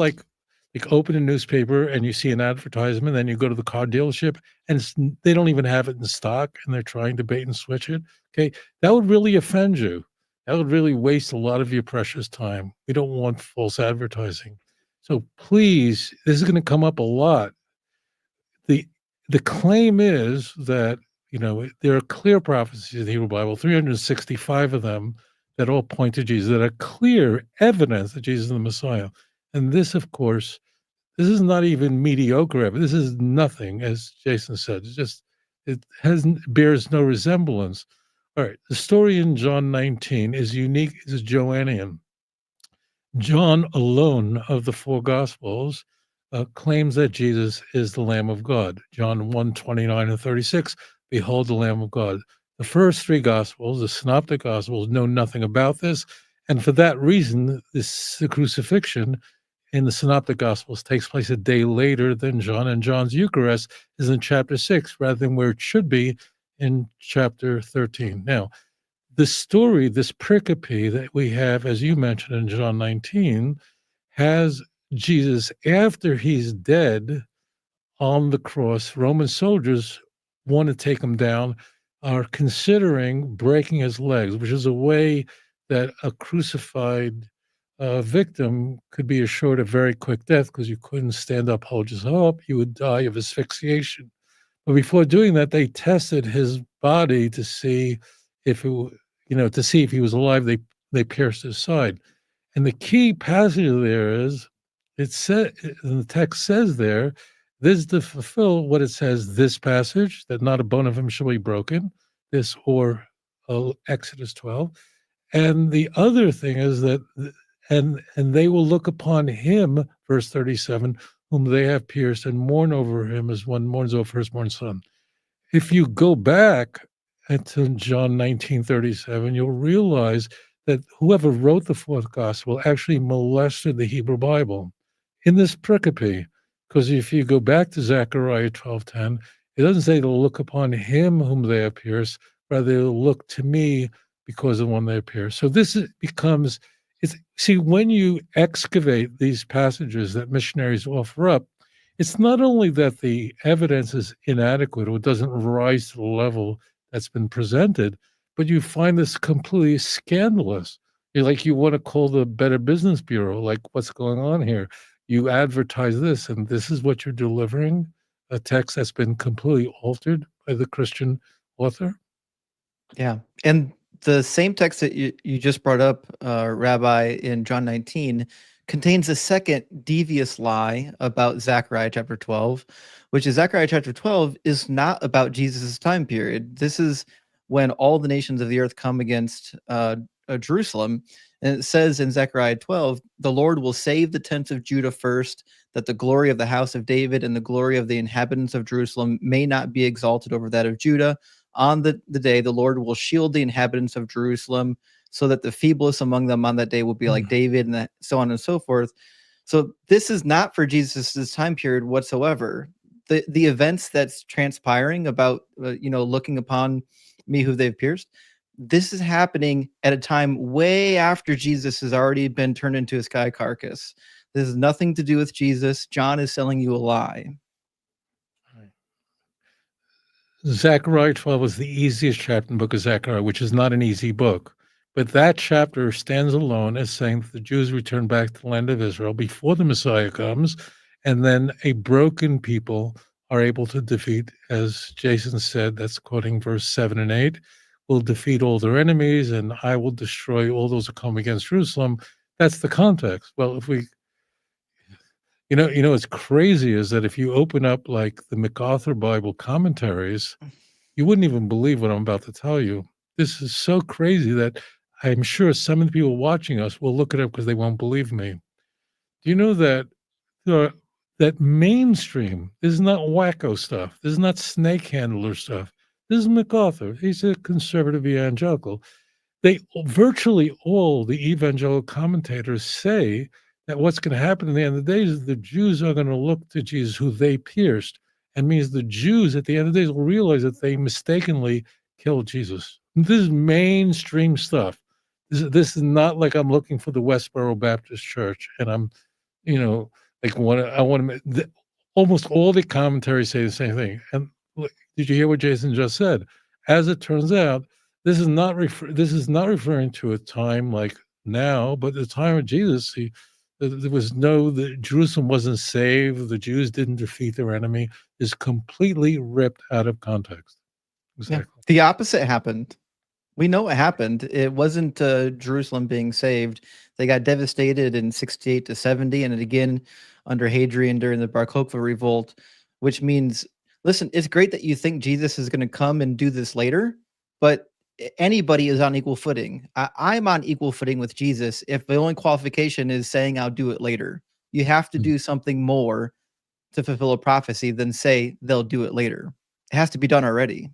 open a newspaper and you see an advertisement, then you go to the car dealership and they don't even have it in stock and they're trying to bait and switch it? Okay, that would really offend you. That would really waste a lot of your precious time. We don't want false advertising. So please, this is going to come up a lot. The claim is that, there are clear prophecies in the Hebrew Bible, 365 of them, that all point to Jesus, that are clear evidence that Jesus is the Messiah. And this, of course, this is not even mediocre evidence. This is nothing, as Jason said. It bears no resemblance. All right, the story in John 19 is unique, is Joannian. John alone of the 4 Gospels claims that Jesus is the Lamb of God. John 1:29-36, behold the Lamb of God. The first 3 Gospels, the Synoptic Gospels, know nothing about this. And for that reason, the crucifixion in the Synoptic Gospels takes place a day later than John, and John's Eucharist is in chapter 6 rather than where it should be in chapter 13. Now, the story, this pericope that we have, as you mentioned in John 19, has Jesus after he's dead on the cross. Roman soldiers want to take him down, are considering breaking his legs, which is a way that a crucified victim could be assured a very quick death, because you couldn't stand up, hold yourself up, you would die of asphyxiation. But before doing that, they tested his body to see if he was alive. They pierced his side. And the key passage there is, the text says there This is to fulfill what it says, this passage, that not a bone of him shall be broken, this or Exodus 12. And the other thing is that, and they will look upon him, verse 37, whom they have pierced, and mourn over him as one mourns over firstborn son. If you go back to John 19:37, you'll realize that whoever wrote the fourth gospel actually molested the Hebrew Bible in this pericope. Because if you go back to Zechariah 12:10, it doesn't say they'll look upon him whom they have pierced, rather they'll look to me because of one they have pierced. So this becomes, see, when you excavate these passages that missionaries offer up, it's not only that the evidence is inadequate or doesn't rise to the level that's been presented, but you find this completely scandalous. You want to call the Better Business Bureau, like, what's going on here? You advertise this, and this is what you're delivering, a text that's been completely altered by the Christian author? Yeah. And the same text that you just brought up, Rabbi, in John 19, contains a second devious lie about Zechariah chapter 12, which is Zechariah chapter 12 is not about Jesus' time period. This is when all the nations of the earth come against Jerusalem. And it says in Zechariah 12, the Lord will save the tents of Judah first, that the glory of the house of David and the glory of the inhabitants of Jerusalem may not be exalted over that of Judah. On the day, the Lord will shield the inhabitants of Jerusalem, so that the feeblest among them on that day will be like David, and so on and so forth. So this is not for Jesus' time period whatsoever. The events that's transpiring about, looking upon me who they've pierced, this is happening at a time way after Jesus has already been turned into a sky carcass. This has nothing to do with Jesus. John is selling you a lie. Zechariah 12 is the easiest chapter in the book of Zechariah, which is not an easy book. But that chapter stands alone as saying that the Jews return back to the land of Israel before the Messiah comes, and then a broken people are able to defeat, as Jason said, that's quoting verse 7 and 8, will defeat all their enemies, and I will destroy all those who come against Jerusalem. That's the context. Well, if we, what's crazy is that if you open up like the MacArthur Bible commentaries, you wouldn't even believe what I'm about to tell you. This is so crazy that I'm sure some of the people watching us will look it up because they won't believe me. Do you know that that mainstream, this is not wacko stuff. This is not snake handler stuff. This is MacArthur. He's a conservative evangelical. Virtually all the evangelical commentators say that what's going to happen in the end of the days is the Jews are going to look to Jesus, who they pierced, and means the Jews at the end of the days will realize that they mistakenly killed Jesus. This is mainstream stuff. This is not like I'm looking for the Westboro Baptist Church, and I'm, almost all the commentaries say the same thing. And did you hear what Jason just said? As it turns out, this is not referring to a time like now, but the time of Jesus. Jerusalem wasn't saved. The Jews didn't defeat their enemy. Is completely ripped out of context. Exactly. Yeah, the opposite happened. We know what happened. It wasn't Jerusalem being saved. They got devastated in 68 to 70, and again under Hadrian during the Bar Kokhba revolt, which means, listen, it's great that you think Jesus is going to come and do this later, but anybody is on equal footing. I'm on equal footing with Jesus if the only qualification is saying I'll do it later. You have to do something more to fulfill a prophecy than say they'll do it later. It has to be done already.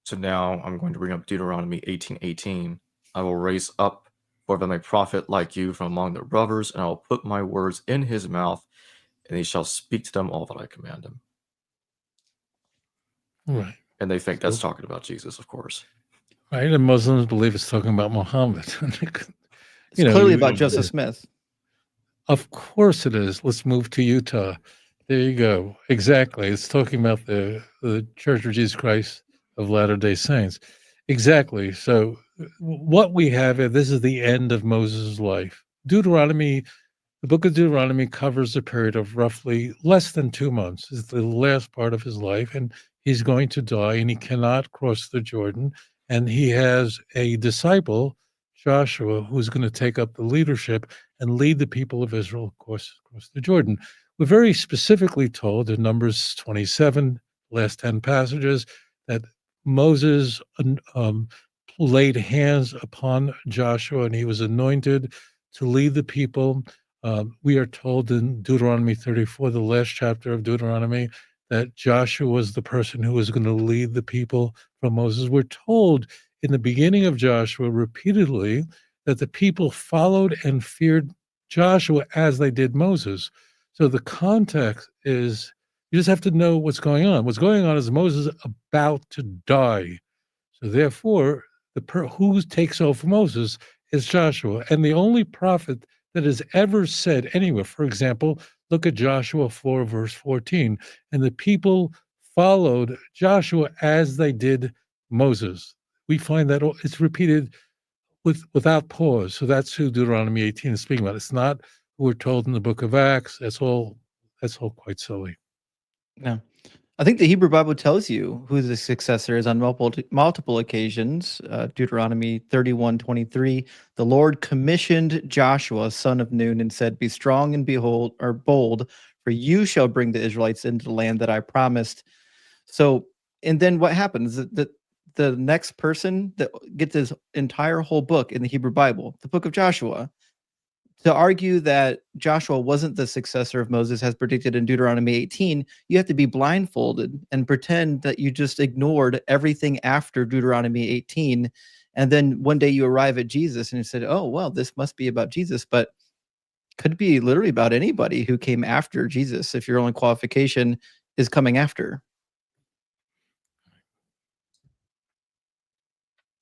So now I'm going to bring up Deuteronomy 18:18. I will raise up for them a prophet like you from among their brothers, and I will put my words in his mouth, and he shall speak to them all that I command him. Right. And they think that's talking about Jesus, of course. Right. And Muslims believe it's talking about Muhammad. It's clearly about Joseph Smith. Of course it is. Let's move to Utah. There you go. Exactly. It's talking about the Church of Jesus Christ of Latter-day Saints. Exactly. So what we have here, this is the end of Moses' life. The book of Deuteronomy covers a period of roughly less than 2 months. It's the last part of his life, and he's going to die, and he cannot cross the Jordan. And he has a disciple, Joshua, who's going to take up the leadership and lead the people of Israel, of course, across the Jordan. We're very specifically told in Numbers 27, last 10 passages, that Moses laid hands upon Joshua and he was anointed to lead the people. We are told in Deuteronomy 34, the last chapter of Deuteronomy, that Joshua was the person who was going to lead the people from Moses. We're told in the beginning of Joshua repeatedly that the people followed and feared Joshua as they did Moses. So the context is, you just have to know what's going on. What's going on is Moses about to die. So therefore, who takes over Moses is Joshua. And the only prophet that has ever said anywhere, for example, look at Joshua 4, verse 14. And the people followed Joshua as they did Moses. We find that it's repeated without pause. So that's who Deuteronomy 18 is speaking about. It's not who we're told in the book of Acts. That's all quite silly. No. I think the Hebrew Bible tells you who the successor is on multiple occasions. Deuteronomy 31:23, the Lord commissioned Joshua, son of Nun, and said, "Be strong and bold, for you shall bring the Israelites into the land that I promised." So, and then what happens? The next person that gets this entire whole book in the Hebrew Bible, the book of Joshua, to argue that Joshua wasn't the successor of Moses as predicted in Deuteronomy 18, you have to be blindfolded and pretend that you just ignored everything after Deuteronomy 18. And then one day you arrive at Jesus and you said, oh, well, this must be about Jesus, but could be literally about anybody who came after Jesus if your only qualification is coming after.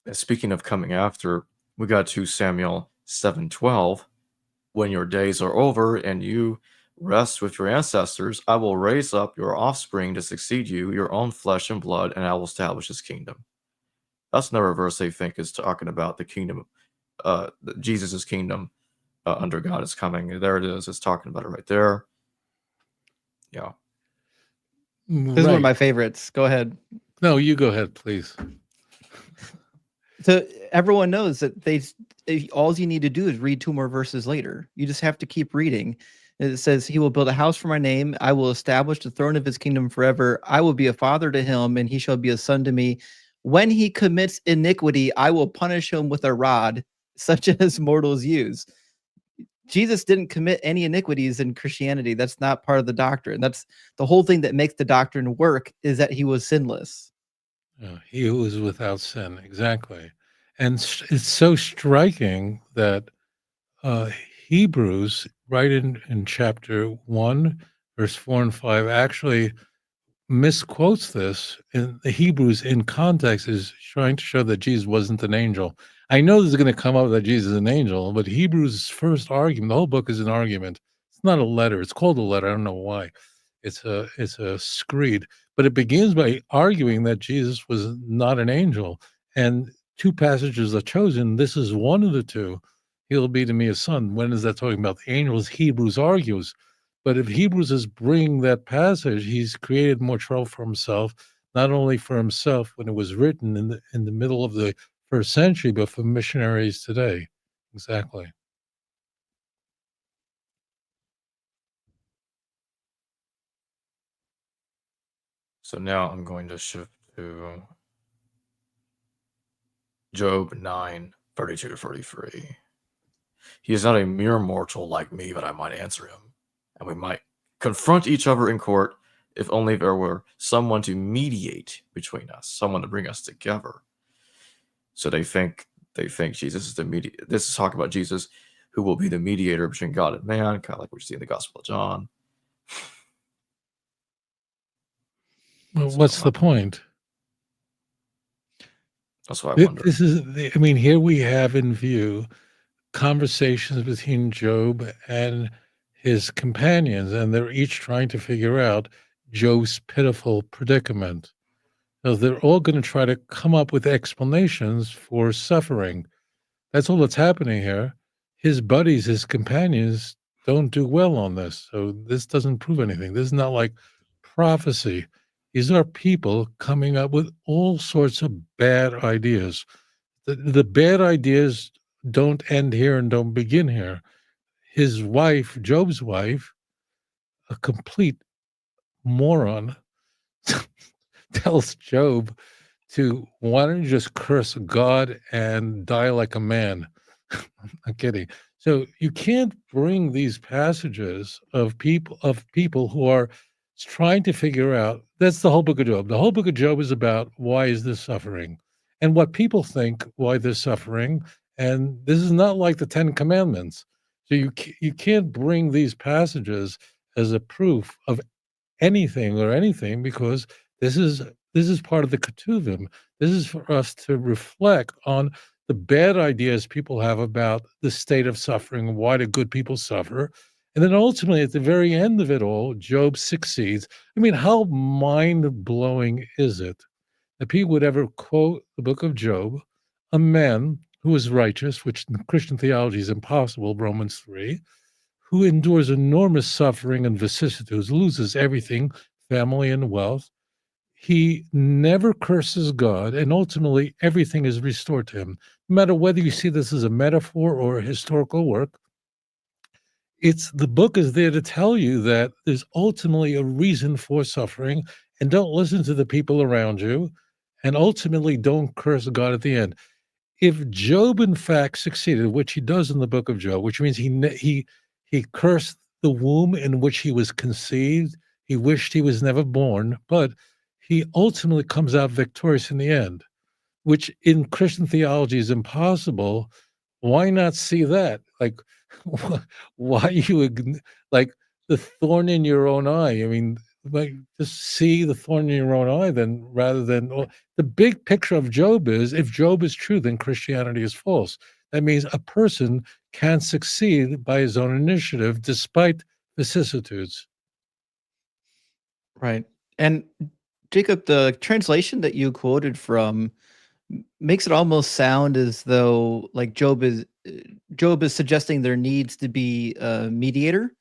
And speaking of coming after, we got 2 Samuel 7:12. When your days are over and you rest with your ancestors, I will raise up your offspring to succeed you, your own flesh and blood, and I will establish his kingdom. That's another verse they think is talking about the kingdom, Jesus' kingdom under God is coming. There it is. It's talking about it right there. Yeah. This is one of my favorites. Go ahead. No, you go ahead, please. So everyone knows that all you need to do is read 2 more verses later. You just have to keep reading. It says, he will build a house for my name. I will establish the throne of his kingdom forever. I will be a father to him, and he shall be a son to me. When he commits iniquity, I will punish him with a rod, such as mortals use. Jesus didn't commit any iniquities in Christianity. That's not part of the doctrine. That's the whole thing that makes the doctrine work, is that he was sinless. He who is without sin, exactly. And it's so striking that Hebrews, right in chapter 1, verse 4 and 5, actually misquotes this. In the Hebrews, in context, is trying to show that Jesus wasn't an angel. I know this is going to come up that Jesus is an angel, but Hebrews' first argument, the whole book is an argument. It's not a letter. It's called a letter. I don't know why. It's a screed, but it begins by arguing that Jesus was not an angel. And 2 passages are chosen. This is one of the 2. He'll be to me a son. When is that talking about the angels? Hebrews argues. But if Hebrews is bringing that passage, he's created more trouble for himself, not only for himself when it was written in the middle of the 1st century, but for missionaries today. Exactly. So now I'm going to shift to Job 9:32-33. He is not a mere mortal like me, but I might answer him, and we might confront each other in court if only there were someone to mediate between us, someone to bring us together. So they think Jesus is the mediator. This is talking about Jesus, who will be the mediator between God and man, kind of like we see in the Gospel of John. Well, what's the point? That's what I wonder. This is, I mean, here we have in view conversations between Job and his companions, and they're each trying to figure out Job's pitiful predicament. So they're all going to try to come up with explanations for suffering. That's all that's happening here. His buddies, his companions, don't do well on this. So this doesn't prove anything. This is not like prophecy. These are people coming up with all sorts of bad ideas. The bad ideas don't end here and don't begin here. His wife, Job's wife, a complete moron, tells Job to, why don't you just curse God and die like a man? I'm kidding. So you can't bring these passages of people who are trying to figure out. That's the whole book of Job. The whole book of Job is about why is this suffering, and what people think why they're suffering. And this is not like the Ten Commandments. So you can't bring these passages as a proof of anything, because this is part of the Ketuvim. This is for us to reflect on the bad ideas people have about the state of suffering and why do good people suffer. And then ultimately, at the very end of it all, Job succeeds. I mean, how mind-blowing is it that people would ever quote the book of Job, a man who is righteous, which in Christian theology is impossible, Romans 3, who endures enormous suffering and vicissitudes, loses everything, family and wealth. He never curses God, and ultimately everything is restored to him. No matter whether you see this as a metaphor or a historical work, the book is there to tell you that there's ultimately a reason for suffering, and don't listen to the people around you, and ultimately don't curse God at the end. If Job in fact succeeded, which he does in the book of Job, which means he cursed the womb in which he was conceived, he wished he was never born, but he ultimately comes out victorious in the end, which in Christian theology is impossible. Why not see that? Like, why like the thorn in your own eye? I mean, like, just see the thorn in your own eye, then, rather than the big picture of Job is, if Job is true, then Christianity is false. That means a person can succeed by his own initiative despite vicissitudes. Right. And Jacob, the translation that you quoted from makes it almost sound as though like Job is suggesting there needs to be a mediator.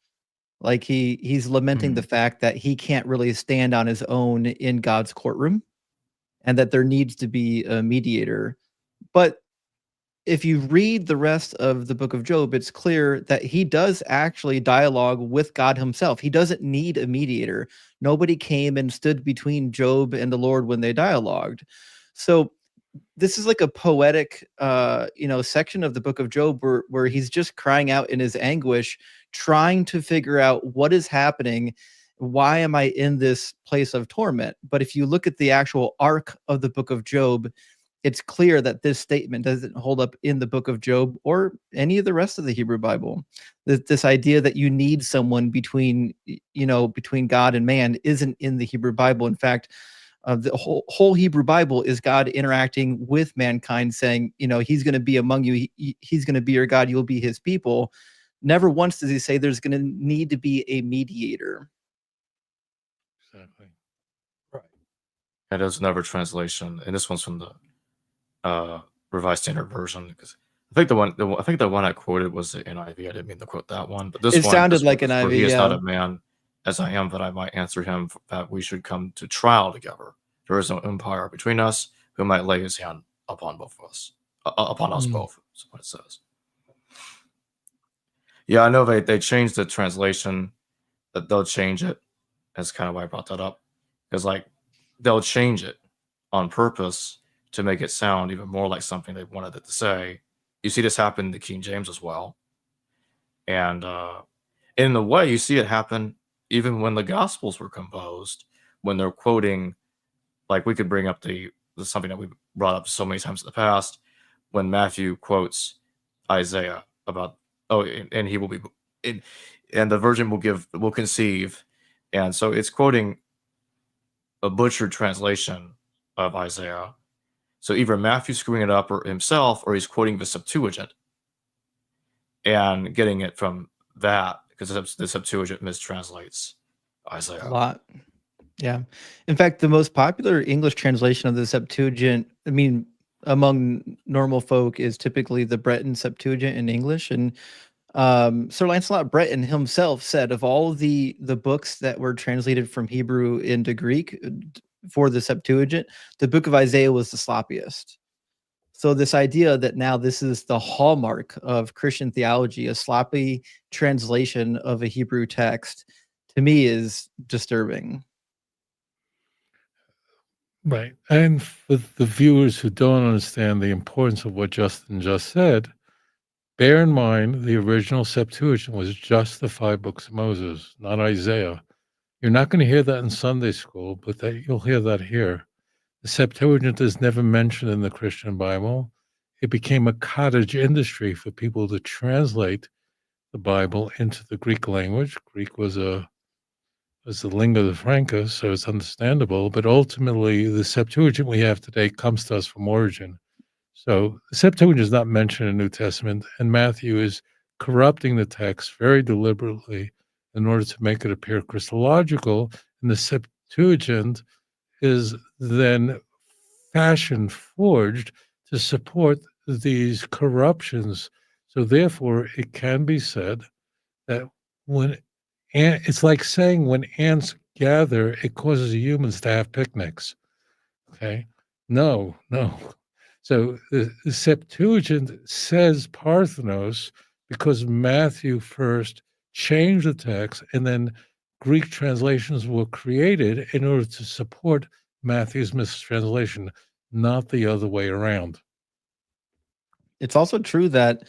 Like he's lamenting the fact that he can't really stand on his own in God's courtroom, and that there needs to be a mediator. But if you read the rest of the book of Job, it's clear that he does actually dialogue with God himself. He doesn't need a mediator. Nobody came and stood between Job and the Lord when they dialogued. So this is like a poetic section of the book of Job where he's just crying out in his anguish, trying to figure out what is happening. Why am I in this place of torment? But if you look at the actual arc of the book of Job, it's clear that this statement doesn't hold up in the book of Job or any of the rest of the Hebrew Bible. This idea that you need someone between God and man isn't in the Hebrew Bible. In fact, the whole Hebrew Bible is God interacting with mankind, saying, he's going to be among you. He's going to be your God. You'll be his people. Never once does he say there's going to need to be a mediator. Exactly. Right. That is another translation, and this one's from the Revised Standard Version, because I think the one I quoted was the NIV. I didn't mean to quote that one, but this it one sounded like an NIV. He is not a man as I am, that I might answer him, that we should come to trial together. There is no umpire between us who might lay his hand upon both of us, upon us both. That's what it says. Yeah, I know they changed the translation. That they'll change it. That's kind of why I brought that up, because like they'll change it on purpose to make it sound even more like something they wanted it to say. You see this happen in the King James as well. And in a way, you see it happen even when the Gospels were composed, when they're quoting, like we could bring up something that we've brought up so many times in the past, when Matthew quotes Isaiah about, and he will be, and the virgin will conceive. And so it's quoting a butchered translation of Isaiah. So either Matthew's screwing it up or himself, or he's quoting the Septuagint and getting it from that, because the Septuagint mistranslates Isaiah. A lot. Yeah. In fact, the most popular English translation of the Septuagint, I mean, among normal folk, is typically the Breton Septuagint in English. And Sir Lancelot Breton himself said of all the books that were translated from Hebrew into Greek for the Septuagint, the book of Isaiah was the sloppiest. So this idea that now this is the hallmark of Christian theology, a sloppy translation of a Hebrew text, to me is disturbing. Right. And for the viewers who don't understand the importance of what Justin just said, bear in mind the original Septuagint was just the 5 books of Moses, not Isaiah. You're not going to hear that in Sunday school, but you'll hear that here. The Septuagint is never mentioned in the Christian Bible. It became a cottage industry for people to translate the Bible into the Greek language. Greek was the lingua franca, so it's understandable. But ultimately, the Septuagint we have today comes to us from origin. So the Septuagint is not mentioned in the New Testament, and Matthew is corrupting the text very deliberately in order to make it appear Christological. And the Septuagint is then fashion forged to support these corruptions. So therefore, it can be said that it's like saying when ants gather, it causes humans to have picnics. Okay? No. So the Septuagint says Parthenos because Matthew first changed the text, and then Greek translations were created in order to support Matthew's mistranslation, not the other way around. It's also true that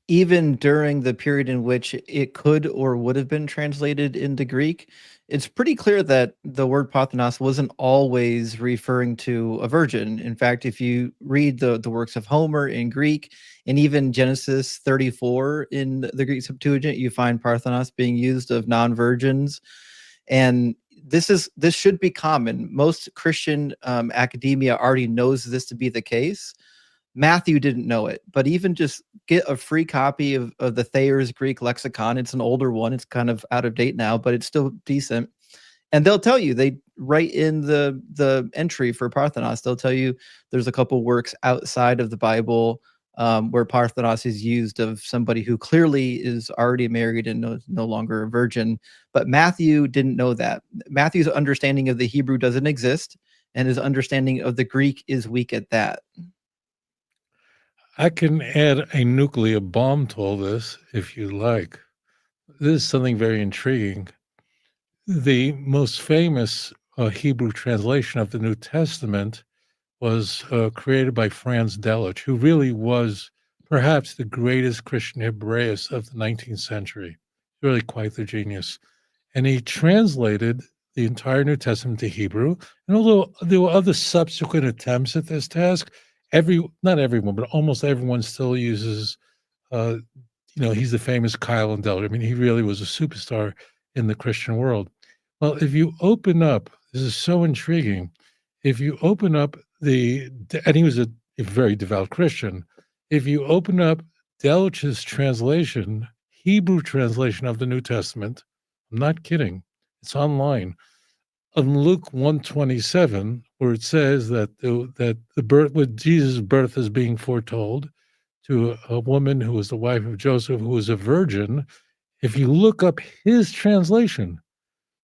even during the period in which it could or would have been translated into Greek, it's pretty clear that the word Parthenos wasn't always referring to a virgin. In fact, if you read the works of Homer in Greek and even Genesis 34 in the Greek Septuagint, you find Parthenos being used of non-virgins. And this should be common. Most Christian academia already knows this to be the case. Matthew didn't know it, but even just get a free copy of the Thayer's Greek lexicon. It's an older one. It's kind of out of date now, but it's still decent. And they'll tell you, they write in the entry for Parthenos, they'll tell you there's a couple works outside of the Bible where Parthenos is used of somebody who clearly is already married and no longer a virgin. But Matthew didn't know that. Matthew's understanding of the Hebrew doesn't exist, and his understanding of the Greek is weak at that. I can add a nuclear bomb to all this if you like. This is something very intriguing. The most famous Hebrew translation of the New Testament was created by Franz Delitzsch, who really was perhaps the greatest Christian Hebraist of the 19th century. Really quite the genius. And he translated the entire New Testament to Hebrew. And although there were other subsequent attempts at this task, not everyone, but almost everyone still uses, he's the famous Kyle and Delitzsch. I mean, he really was a superstar in the Christian world. Well, if you open up, this is so intriguing. If you open up and he was a very devout Christian. If you open up Delitzsch's translation, Hebrew translation of the New Testament, I'm not kidding, it's online. On Luke 1:27, where it says that with Jesus' birth is being foretold to a woman who was the wife of Joseph, who was a virgin. If you look up his translation,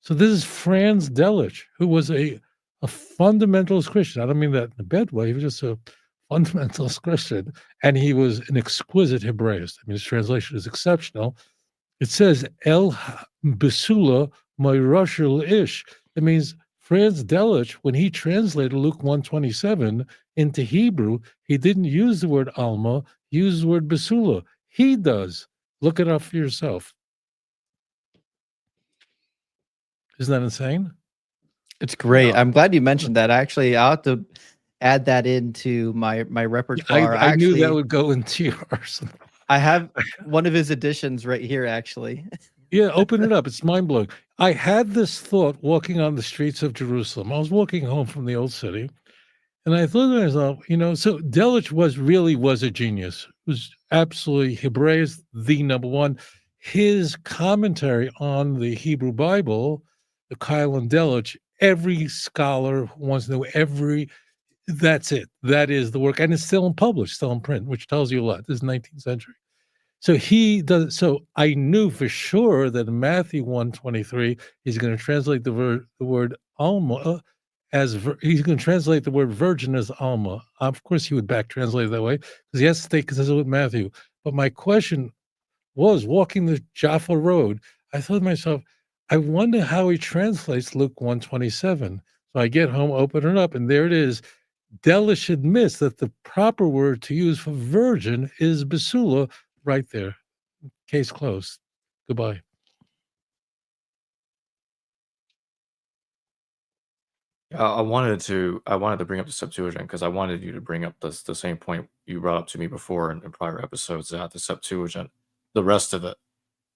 so this is Franz Delitzsch, who was a fundamentalist Christian. I don't mean that in a bad way. He was just a fundamentalist Christian, and he was an exquisite Hebraist. I mean, his translation is exceptional. It says El Besula Moirashel Ish. It means Franz Delitzsch, when he translated Luke 1:27 into Hebrew, he didn't use the word Alma, he used the word Besula. He does. Look it up for yourself. Isn't that insane? It's great. I'm glad you mentioned that. Actually, I'll have to add that into my repertoire. I knew that would go into your arsenal. I have one of his editions right here, actually. Yeah, open it up. It's mind-blowing. I had this thought walking on the streets of Jerusalem. I was walking home from the old city, and I thought to myself, so Delitzsch was a genius. It was absolutely Hebraist, the number one. His commentary on the Hebrew Bible, the Kyle and Delitzsch, every scholar who wants to know that's it. That is the work. And it's still published, still in print, which tells you a lot. This is 19th century. So he does. So I knew for sure that in Matthew 1:23, he's going to translate the word Alma as he's going to translate the word virgin as Alma. Of course, he would back translate it that way because he has to stay consistent with Matthew. But my question was, walking the Jaffa Road, I thought to myself, I wonder how he translates Luke 1:27. So I get home, open it up, and there it is. Delish admits that the proper word to use for virgin is basula, right there. Case closed. Goodbye. I wanted to bring up the Septuagint because I wanted you to bring up the same point you brought up to me before in prior episodes, that the Septuagint, the rest of it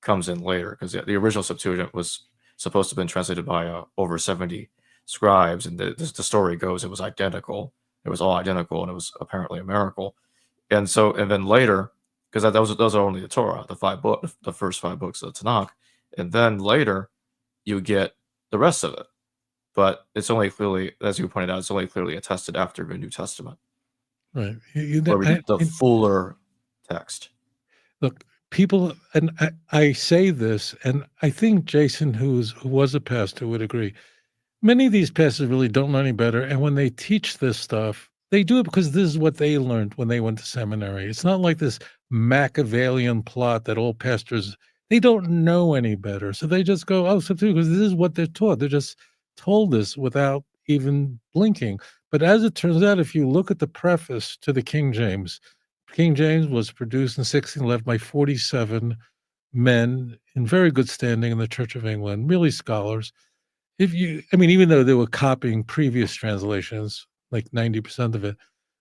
comes in later, because the original Septuagint was supposed to have been translated by over 70 scribes, and the story goes it was identical. It was all identical, and it was apparently a miracle. And then later, because those are only the Torah, the first 5 books of the Tanakh, and then later you get the rest of it. But it's only clearly, as you pointed out, it's only clearly attested after the New Testament, Right. where we get the fuller text. Look, people, and I say this, and I think Jason, who was a pastor, would agree. Many of these pastors really don't know any better, and when they teach this stuff, they do it because this is what they learned when they went to seminary. It's not like this Machiavellian plot that all pastors, they don't know any better, so they just go, oh, because this is what they're taught. They're just told this without even blinking. But as it turns out, if you look at the preface to the King James was produced in 1611 by 47 men in very good standing in the Church of England, really scholars. Even though they were copying previous translations, like 90% of it,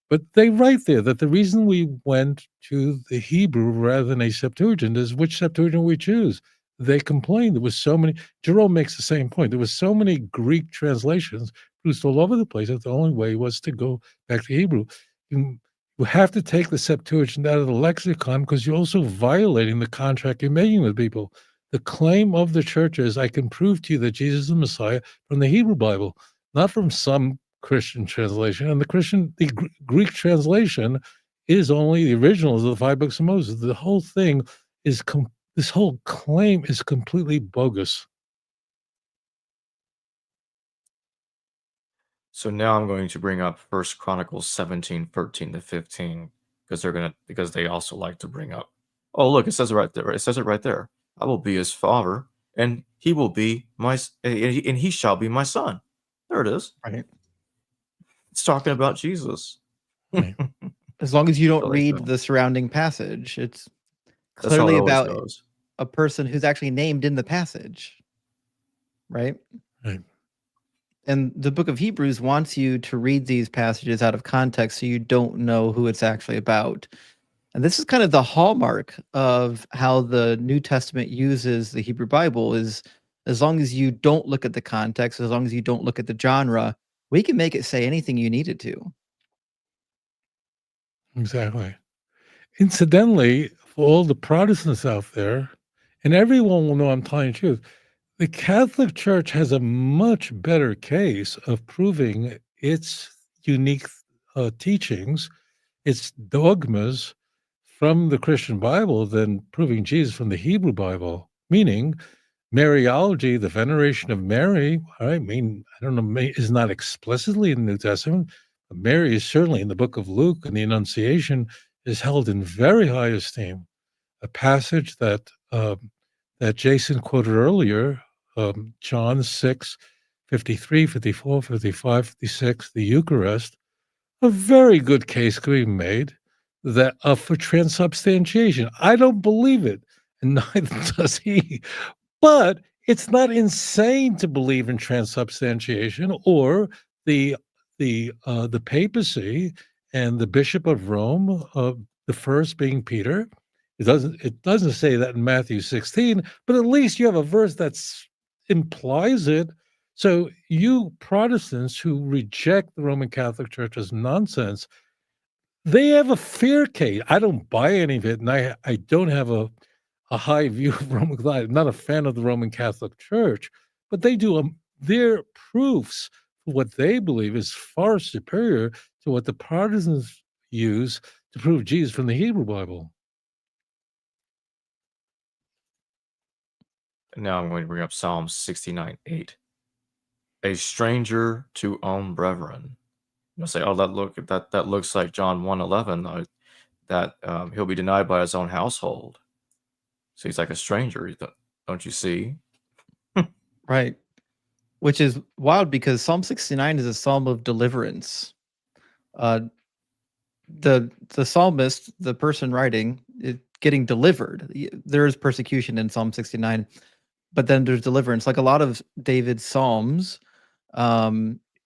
but they write there that the reason we went to the Hebrew rather than a Septuagint is which Septuagint we choose. They complained there was so many. Jerome makes the same point. There was so many Greek translations produced all over the place that the only way was to go back to Hebrew. You have to take the Septuagint out of the lexicon because you're also violating the contract you're making with people. The claim of the church is, I can prove to you that Jesus is the Messiah from the Hebrew Bible, not from some Christian translation. And the Greek translation is only the originals of the 5 books of Moses. The whole thing is, this whole claim is completely bogus. So now I'm going to bring up 1 Chronicles 17:13-15, because they also like to bring up, oh, look, it says it right there. It says it right there. I will be his father, and he will be and he shall be my son. There it is. Right. It's talking about Jesus. Right. As long as you don't So read the surrounding passage, it's That's how it clearly always about goes. a person who's actually named in the passage, right? Right. And the book of Hebrews wants you to read these passages out of context so you don't know who it's actually about. And this is kind of the hallmark of how the New Testament uses the Hebrew Bible is, as long as you don't look at the context, as long as you don't look at the genre, we can make it say anything you need it to. Exactly. Incidentally, for all the Protestants out there, and everyone will know I'm telling the truth, the Catholic Church has a much better case of proving its unique teachings, its dogmas from the Christian Bible than proving Jesus from the Hebrew Bible, meaning Mariology, the veneration of Mary. I don't know, is not explicitly in the New Testament, but Mary is certainly in the book of Luke, and the Annunciation is held in very high esteem. A passage that that Jason quoted earlier, John 6, 53, 54, 55, 56, the Eucharist, a very good case could be made that for transubstantiation. I don't believe it, and neither does he. But it's not insane to believe in transubstantiation or the papacy and the Bishop of Rome, the first being Peter. It doesn't say that in Matthew 16, but at least you have a verse that implies it. So you Protestants who reject the Roman Catholic Church as nonsense, they have a fair case. I don't buy any of it, and I don't have a high view of Roman Catholic. I'm not a fan of the Roman Catholic Church, but they do their proofs for what they believe is far superior to what the Protestants use to prove Jesus from the Hebrew Bible. And now I'm going to bring up Psalm 69:8. a stranger to own brethren. You'll say, oh, that looks like John 1:11, that he'll be denied by his own household. So he's like a stranger, don't you see? Right. Which is wild because Psalm 69 is a psalm of deliverance. The psalmist, the person writing, is getting delivered. There is persecution in Psalm 69, but then there's deliverance. Like a lot of David's psalms,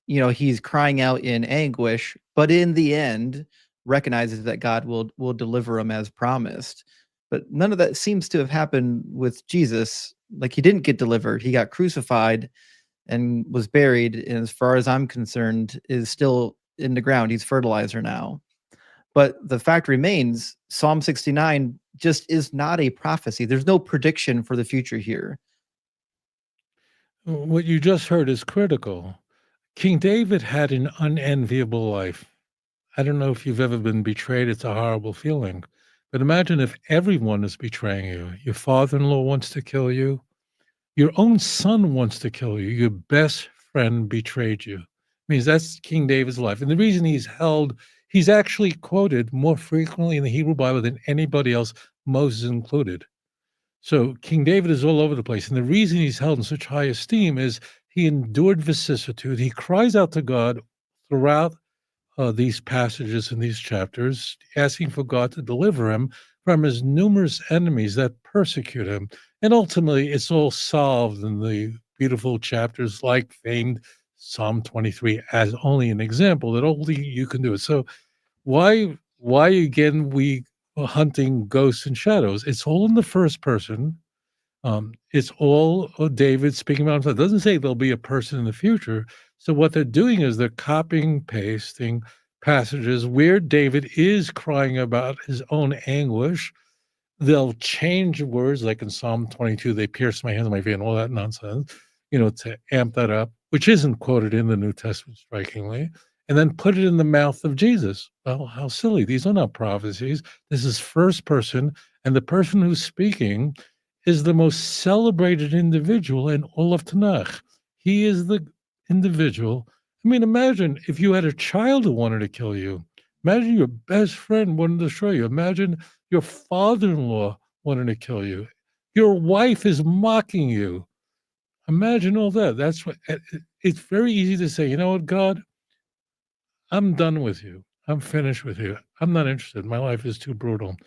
he's crying out in anguish, but in the end recognizes that God will deliver him as promised. But none of that seems to have happened with Jesus. Like he didn't get delivered. He got crucified and was buried, and as far as I'm concerned, is still in the ground. He's fertilizer now. But the fact remains, Psalm 69 just is not a prophecy. There's no prediction for the future here. What you just heard is critical. King David had an unenviable life. I don't know if you've ever been betrayed. It's a horrible feeling. But imagine if everyone is betraying you. Your father-in-law wants to kill you. Your own son wants to kill you. Your best friend betrayed you. Means that's King David's life. And the reason he's actually quoted more frequently in the Hebrew Bible than anybody else, Moses included. So King David is all over the place. And the reason he's held in such high esteem is he endured vicissitude. He cries out to God throughout these passages in these chapters, asking for God to deliver him from his numerous enemies that persecute him. And ultimately, it's all solved in the beautiful chapters like famed Psalm 23 as only an example that only you can do it. So why again we are hunting ghosts and shadows? It's all in the first person. It's all David speaking about himself. It doesn't say there'll be a person in the future. So what they're doing is they're copying, pasting passages where David is crying about his own anguish. They'll change words, like in Psalm 22, they pierced my hands and my feet and all that nonsense, to amp that up, which isn't quoted in the New Testament, strikingly, and then put it in the mouth of Jesus. Well, how silly. These are not prophecies. This is first person, and the person who's speaking is the most celebrated individual in all of Tanakh. He is the individual. I mean, imagine if you had a child who wanted to kill you. Imagine your best friend wanted to destroy you. Imagine your father-in-law wanted to kill you. Your wife is mocking you. Imagine all that. That's what it's very easy to say, you know what, God, I'm done with you. I'm finished with you. I'm not interested. My life is too brutal.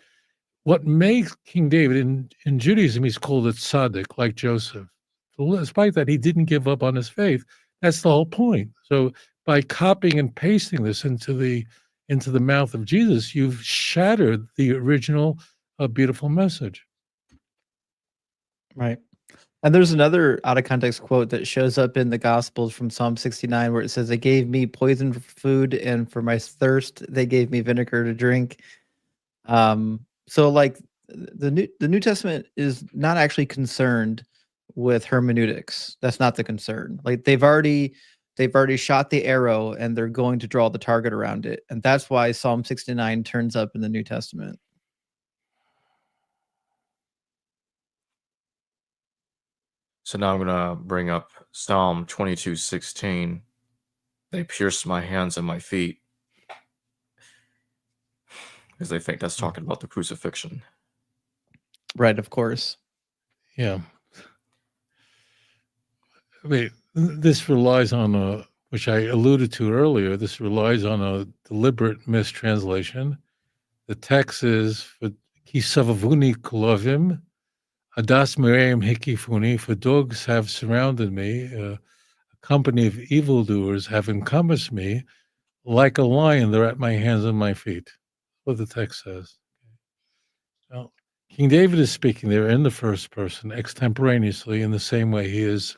What makes King David in Judaism, he's called a tzaddik, like Joseph. Despite that, he didn't give up on his faith. That's the whole point. So by copying and pasting this into the mouth of Jesus, you've shattered the original beautiful message. Right. And there's another out of context quote that shows up in the Gospels from Psalm 69 where it says, "They gave me poison for food, and for my thirst, they gave me vinegar to drink." So like the New Testament is not actually concerned with hermeneutics. That's not the concern. Like they've already shot the arrow and they're going to draw the target around it. And that's why Psalm 69 turns up in the New Testament. So now I'm going to bring up Psalm 22:16. They pierced my hands and my feet, because they think that's talking about the crucifixion. Right, of course. Yeah. I mean, this relies on which I alluded to earlier, this relies on a deliberate mistranslation. The text is, Ki savavuni kolovim, Adas Miriam Hikifuni, for dogs have surrounded me, a company of evildoers have encompassed me, like a lion, they're at my hands and my feet. That's what the text says. Now, King David is speaking there in the first person, extemporaneously, in the same way he is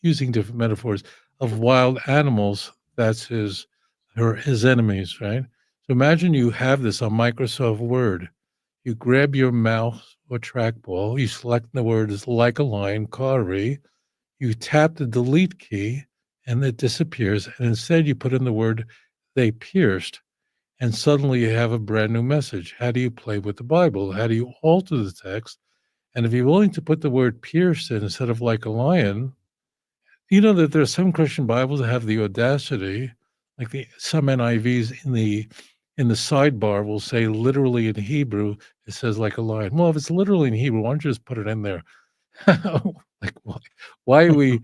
using different metaphors of wild animals. That's his enemies, right? So imagine you have this on Microsoft Word. You grab your mouse or trackball, you select the word is like a lion, Kari, you tap the delete key and it disappears. And instead you put in the word they pierced, and suddenly you have a brand new message. How do you play with the Bible? How do you alter the text? And if you're willing to put the word pierced in instead of like a lion, You know that there are some Christian Bibles that have the audacity, like some NIVs in the sidebar will say literally in Hebrew, it says like a lion. Well, if it's literally in Hebrew, why don't you just put it in there? Like why are we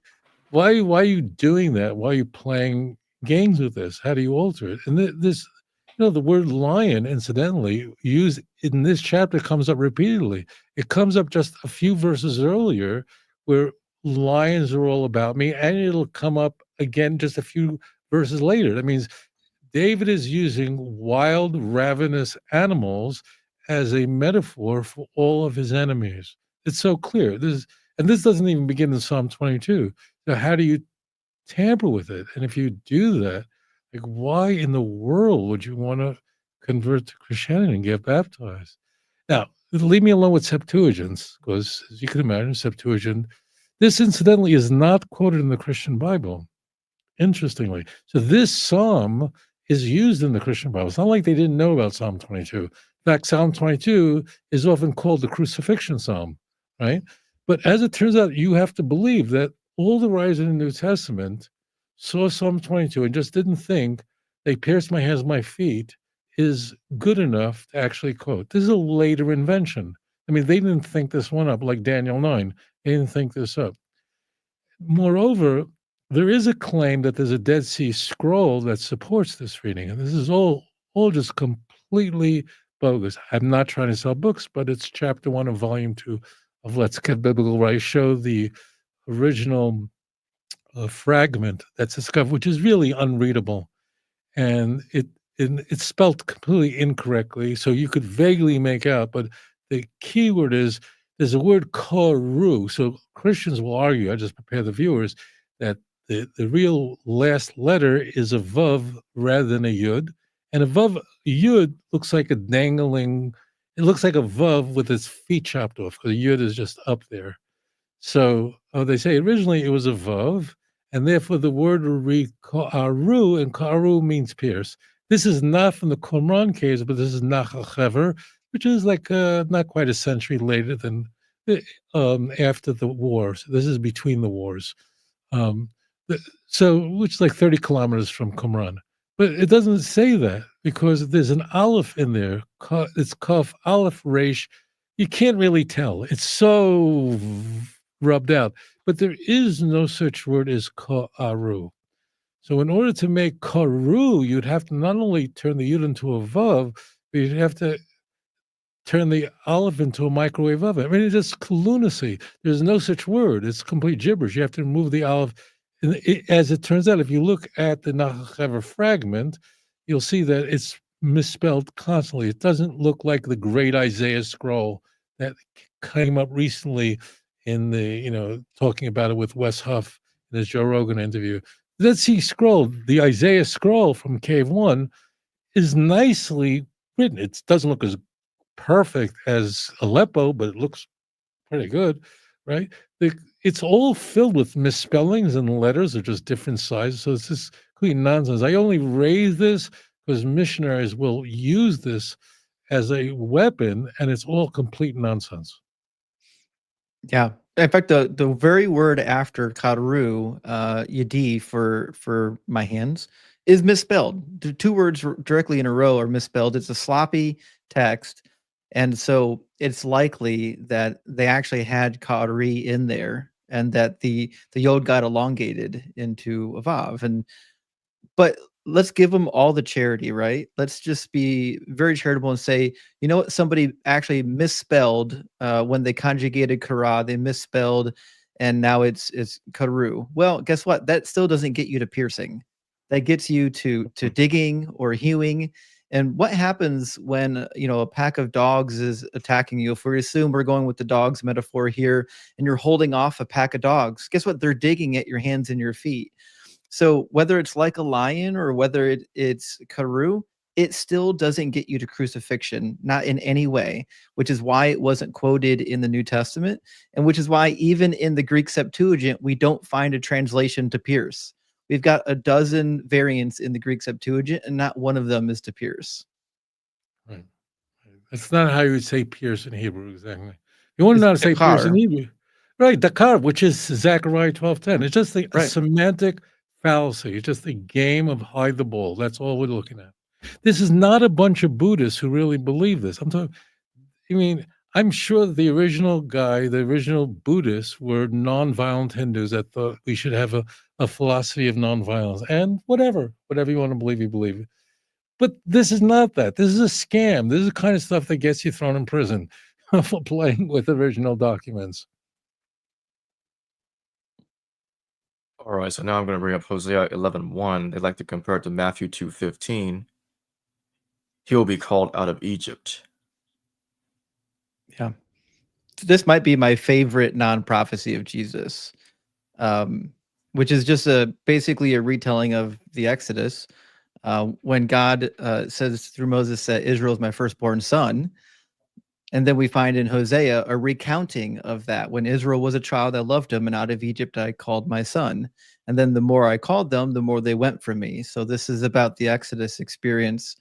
why are you doing that? Why are you playing games with this? How do you alter it? And this, the word lion, incidentally, used in this chapter comes up repeatedly. It comes up just a few verses earlier where lions are all about me, and it'll come up again just a few verses later. That means David is using wild, ravenous animals as a metaphor for all of his enemies. It's so clear. This doesn't even begin in Psalm 22. So how do you tamper with it? And if you do that, like, why in the world would you want to convert to Christianity and get baptized? Now, leave me alone with Septuagints, because as you can imagine, Septuagint, this incidentally is not quoted in the Christian Bible, interestingly. So this psalm is used in the Christian Bible. It's not like they didn't know about Psalm 22. In fact, Psalm 22 is often called the crucifixion psalm, right? But as it turns out, you have to believe that all the writers in the New Testament saw Psalm 22 and just didn't think they pierced my hands, my feet is good enough to actually quote. This is a later invention. I mean, they didn't think this one up like Daniel 9. They didn't think this up. Moreover, there is a claim that there's a Dead Sea Scroll that supports this reading, and this is all just completely bogus. I'm not trying to sell books, but it's chapter 1 of volume 2 of Let's Get Biblical, where I show the original fragment that's discovered, which is really unreadable, and it's spelled completely incorrectly, so you could vaguely make out, but the key word is there's a word koru. So Christians will argue, I just prepare the viewers, that the real last letter is a vav rather than a yud. And a vav, yud looks like a dangling, it looks like a vav with its feet chopped off, because a yud is just up there. So they say originally it was a vav, and therefore the word will read karu, and karu means pierce. This is not from the Qumran caves, but this is Nachachever, which is like not quite a century later than after the war. So this is between the wars. Which is like 30 kilometers from Qumran. But it doesn't say that because there's an aleph in there. It's kaf aleph resh. You can't really tell. It's so rubbed out. But there is no such word as ka'aru. So in order to make karu, you'd have to not only turn the yud into a vav, but you'd have to turn the aleph into a microwave oven. I mean, it's just lunacy. There's no such word. It's complete gibberish. You have to remove the aleph. And as it turns out, if you look at the Nachachever fragment, you'll see that it's misspelled constantly. It doesn't look like the great Isaiah scroll that came up recently in the, talking about it with Wes Huff in his Joe Rogan interview. The Dead Sea Scroll, the Isaiah scroll from Cave 1, is nicely written. It doesn't look as perfect as Aleppo, but it looks pretty good, right? It's all filled with misspellings, and letters are just different sizes. So it's just complete nonsense. I only raise this because missionaries will use this as a weapon, and it's all complete nonsense. Yeah. In fact, the very word after karu, yadi for my hands, is misspelled. The two words directly in a row are misspelled. It's a sloppy text, and so it's likely that they actually had kari in there, and that the yod got elongated into a vav. But let's give them all the charity, right? Let's just be very charitable and say, you know what, somebody actually misspelled when they conjugated kara, they misspelled, and now it's karu. Well, guess what? That still doesn't get you to piercing. That gets you to digging or hewing. And what happens when a pack of dogs is attacking you? If we assume we're going with the dogs metaphor here, and you're holding off a pack of dogs, guess what? They're digging at your hands and your feet. So whether it's like a lion or whether it's karu, it still doesn't get you to crucifixion, not in any way, which is why it wasn't quoted in the New Testament, and which is why even in the Greek Septuagint, we don't find a translation to pierce. We've got a dozen variants in the Greek Septuagint, and not one of them is to pierce. Right. That's not how you would say pierce in Hebrew, exactly. You want to know how to say pierce in Hebrew? Right, Dakar, which is Zechariah 12:10. It's just a Right. semantic fallacy. It's just a game of hide the ball. That's all we're looking at. This is not a bunch of Buddhists who really believe this. I mean, I'm sure the original guy, the original Buddhists were nonviolent Hindus that thought we should have a philosophy of nonviolence and whatever you want to believe, you believe. But this is not that. This is a scam. This is the kind of stuff that gets you thrown in prison for playing with original documents. All right, so now I'm going to bring up Hosea 11:1. They like to compare it to Matthew 2:15. He will be called out of Egypt. Yeah. This might be my favorite non-prophecy of Jesus, which is just basically a retelling of the Exodus. When God says through Moses that Israel is my firstborn son. And then we find in Hosea a recounting of that. When Israel was a child, I loved him, and out of Egypt I called my son. And then the more I called them, the more they went from me. So this is about the Exodus experience.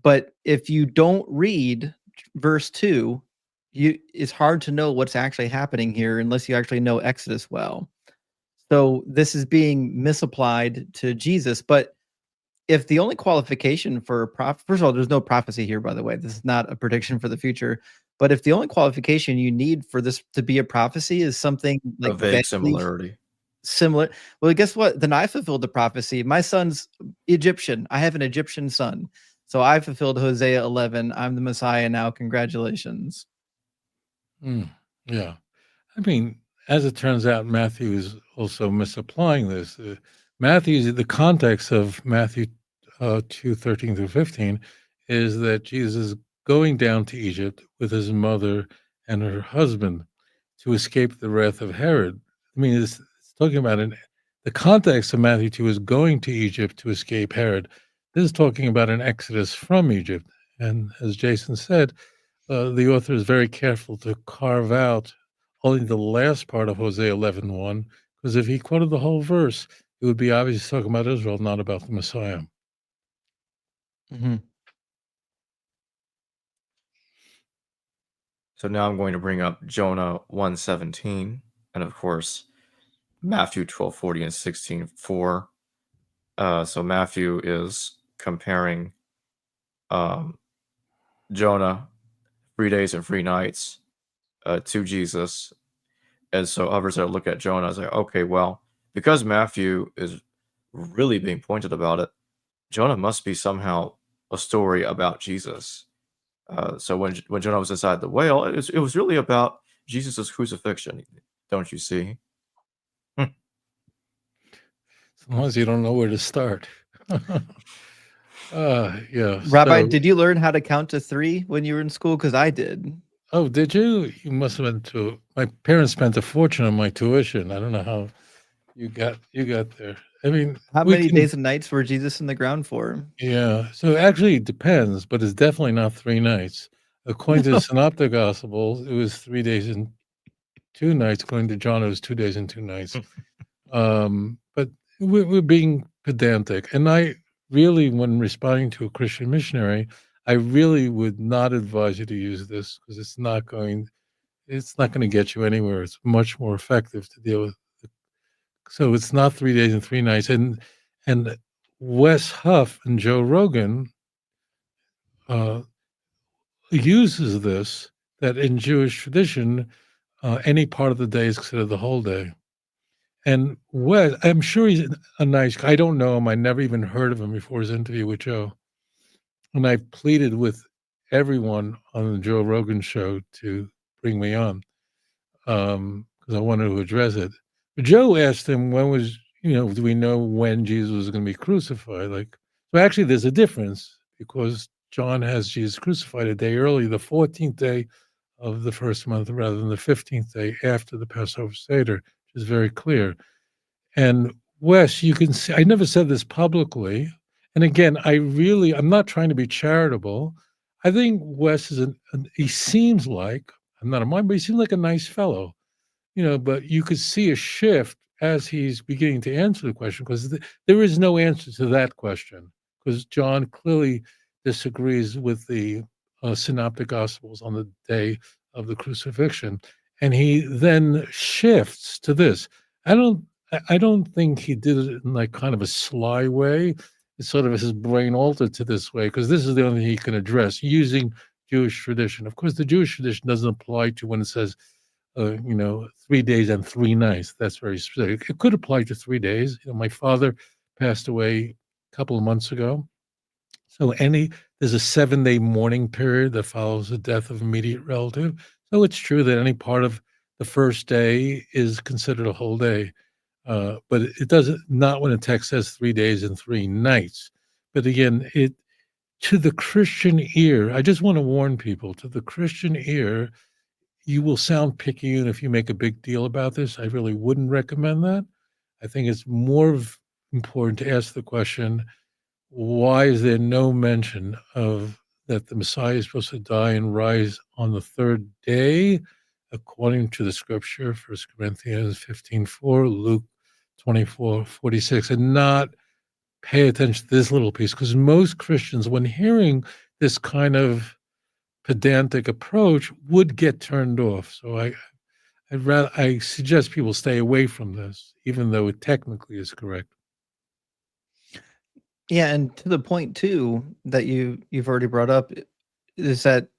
But if you don't read verse 2, it's hard to know what's actually happening here unless you actually know Exodus well. So this is being misapplied to Jesus. But if the only qualification for first of all, there's no prophecy here, by the way. This is not a prediction for the future. But if the only qualification you need for this to be a prophecy is something A like vague vaguely similarity. similar, well, guess what? Then I fulfilled the prophecy. My son's Egyptian. I have an Egyptian son. So I fulfilled Hosea 11. I'm the Messiah now. Congratulations. Yeah. I mean, as it turns out, Matthew is also misapplying this. The context of Matthew 2:13 through 15 is that Jesus is going down to Egypt with his mother and her husband to escape the wrath of Herod. I mean, it's talking about the context of Matthew 2 is going to Egypt to escape Herod. This is talking about an exodus from Egypt. And as Jason said, the author is very careful to carve out only the last part of Hosea 11:1, because if he quoted the whole verse, it would be obvious talking about Israel, not about the Messiah. Mm-hmm. So now I'm going to bring up Jonah 1:17, and of course Matthew 12:40 and 16:4. So Matthew is comparing Jonah 3 days and 3 nights to Jesus. And so others that look at Jonah and say, okay, well, because Matthew is really being pointed about it, Jonah must be somehow a story about Jesus. So when Jonah was inside the whale, it was really about Jesus' crucifixion, don't you see? Sometimes you don't know where to start. Yeah. Rabbi, So, did you learn how to count to 3 when you were in school? Because I did. oh, did you? You must have been to. My parents spent a fortune on my tuition. I don't know how you got there. I mean, How we many can. days and nights were Jesus in the ground for? Yeah. So actually, it depends, but it's definitely not 3 nights. According to the Synoptic Gospels, it was 3 days and 2 nights. According to John, it was 2 days and 2 nights. But we're being pedantic, and I really, when responding to a Christian missionary, I really would not advise you to use this because it's not going to get you anywhere. It's much more effective to deal with. So it's not 3 days and 3 nights, and Wes Huff and Joe Rogan uses this, that in Jewish tradition, any part of the day is considered the whole day. And Wes, I'm sure he's a nice guy. I don't know him. I never even heard of him before his interview with Joe. And I pleaded with everyone on the Joe Rogan show to bring me on because I wanted to address it. But Joe asked him, do we know when Jesus was going to be crucified? So actually, there's a difference because John has Jesus crucified a day early, the 14th day of the first month, rather than the 15th day after the Passover Seder, which is very clear. And Wes, you can see, I never said this publicly. And again, I'm not trying to be charitable. I think Wes he seems like, I'm not a mind, but he seems like a nice fellow, but you could see a shift as he's beginning to answer the question because there is no answer to that question because John clearly disagrees with the Synoptic Gospels on the day of the crucifixion. and he then shifts to this. I don't think he did it in like kind of a sly way. It's sort of his brain altered to this way, because this is the only thing he can address using Jewish tradition. Of course, the Jewish tradition doesn't apply to when it says, 3 days and 3 nights. That's very specific. It could apply to 3 days. My father passed away a couple of months ago. So there's a 7-day mourning period that follows the death of immediate relative. So it's true that any part of the first day is considered a whole day. But it doesn't, not when a text says 3 days and 3 nights. But again, to the Christian ear, I just want to warn people, to the Christian ear, you will sound picayune if you make a big deal about this. I really wouldn't recommend that. I think it's more important to ask the question, why is there no mention of that the Messiah is supposed to die and rise on the 3rd day, according to the scripture, 1 Corinthians 15:4, Luke 24:46, and not pay attention to this little piece? Because most Christians, when hearing this kind of pedantic approach, would get turned off. So I suggest people stay away from this, even though it technically is correct. Yeah, and to the point too that you've already brought up is that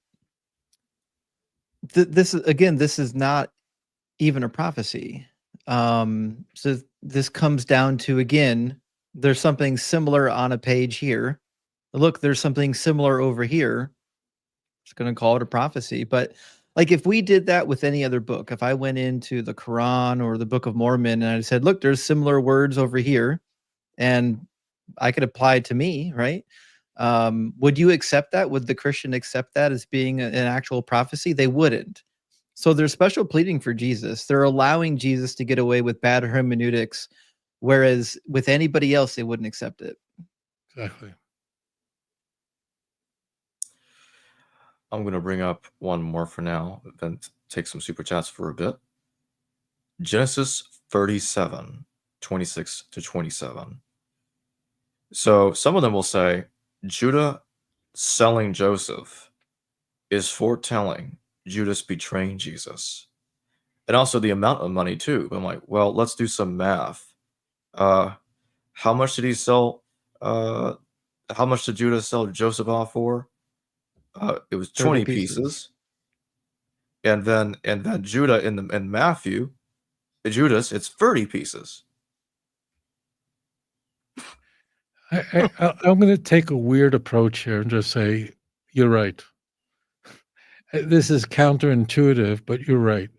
this is not even a prophecy. So this comes down to, again, there's something similar on a page here. Look, there's something similar over here. Just going to call it a prophecy. But like, if we did that with any other book, if I went into the Quran or the Book of Mormon and I said, look, there's similar words over here, and I could apply it to me, right? Would you accept that? Would the Christian accept that as being an actual prophecy? They wouldn't. So they're special pleading for Jesus. They're allowing Jesus to get away with bad hermeneutics, whereas with anybody else, they wouldn't accept it. Exactly. I'm going to bring up one more for now, then take some super chats for a bit. Genesis 37:26-27. So some of them will say Judah selling Joseph is foretelling Judas betraying Jesus. And also the amount of money too. I'm like, well, let's do some math. How much did he sell? How much did Judas sell Joseph off for? It was 20 pieces. And then Judah in Matthew, Judas, it's 30 pieces. I'm going to take a weird approach here and just say, you're right. This is counterintuitive, but you're right.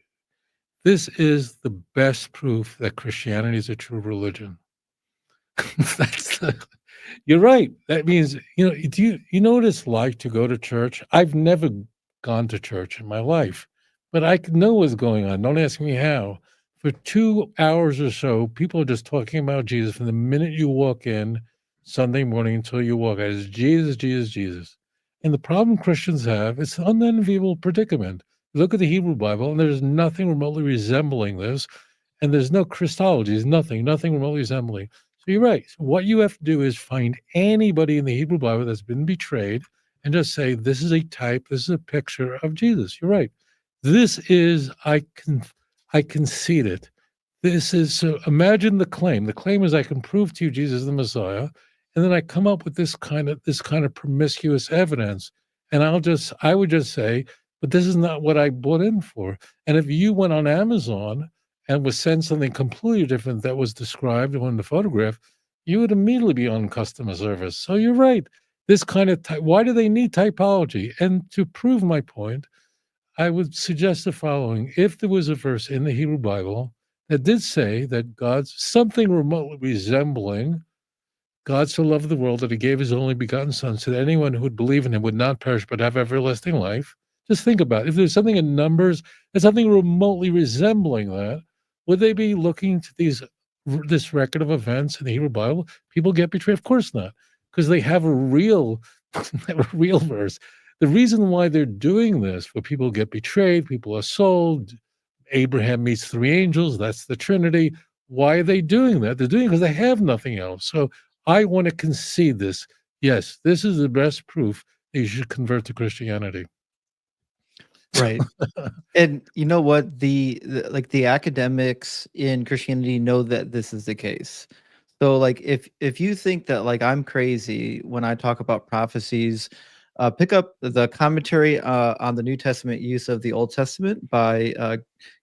This is the best proof that Christianity is a true religion. You're right. That means, do you know what it's like to go to church? I've never gone to church in my life, but I know what's going on. Don't ask me how. For 2 hours or so, people are just talking about Jesus from the minute you walk in Sunday morning until you walk out. It's Jesus, Jesus, Jesus. And the problem Christians have, it's an unenviable predicament. Look at the Hebrew Bible, and there's nothing remotely resembling this. And there's no Christology. There's nothing remotely resembling. So you're right. So what you have to do is find anybody in the Hebrew Bible that's been betrayed and just say, this is a type, this is a picture of Jesus. You're right. This is, I concede it. This is, so imagine the claim. The claim is I can prove to you Jesus is the Messiah, and then I come up with this kind of promiscuous evidence. And I would just say, but this is not what I bought in for. And if you went on Amazon and was sent something completely different that was described on the photograph, you would immediately be on customer service. So you're right. This kind of why do they need typology? And to prove my point, I would suggest the following. If there was a verse in the Hebrew Bible that did say that God's something remotely resembling God so loved the world that he gave his only begotten son so that anyone who would believe in him would not perish but have everlasting life. Just think about it. If there's something in Numbers, there's something remotely resembling that, would they be looking to this record of events in the Hebrew Bible? People get betrayed? Of course not, because they have a real verse. The reason why they're doing this, where people get betrayed, people are sold, Abraham meets 3 angels, that's the Trinity. Why are they doing that? They're doing it because they have nothing else. So I want to concede this. Yes, this is the best proof that you should convert to Christianity. Right. And you know what? The academics in Christianity know that this is the case. So like if you think that like I'm crazy when I talk about prophecies, pick up the commentary on the New Testament use of the Old Testament by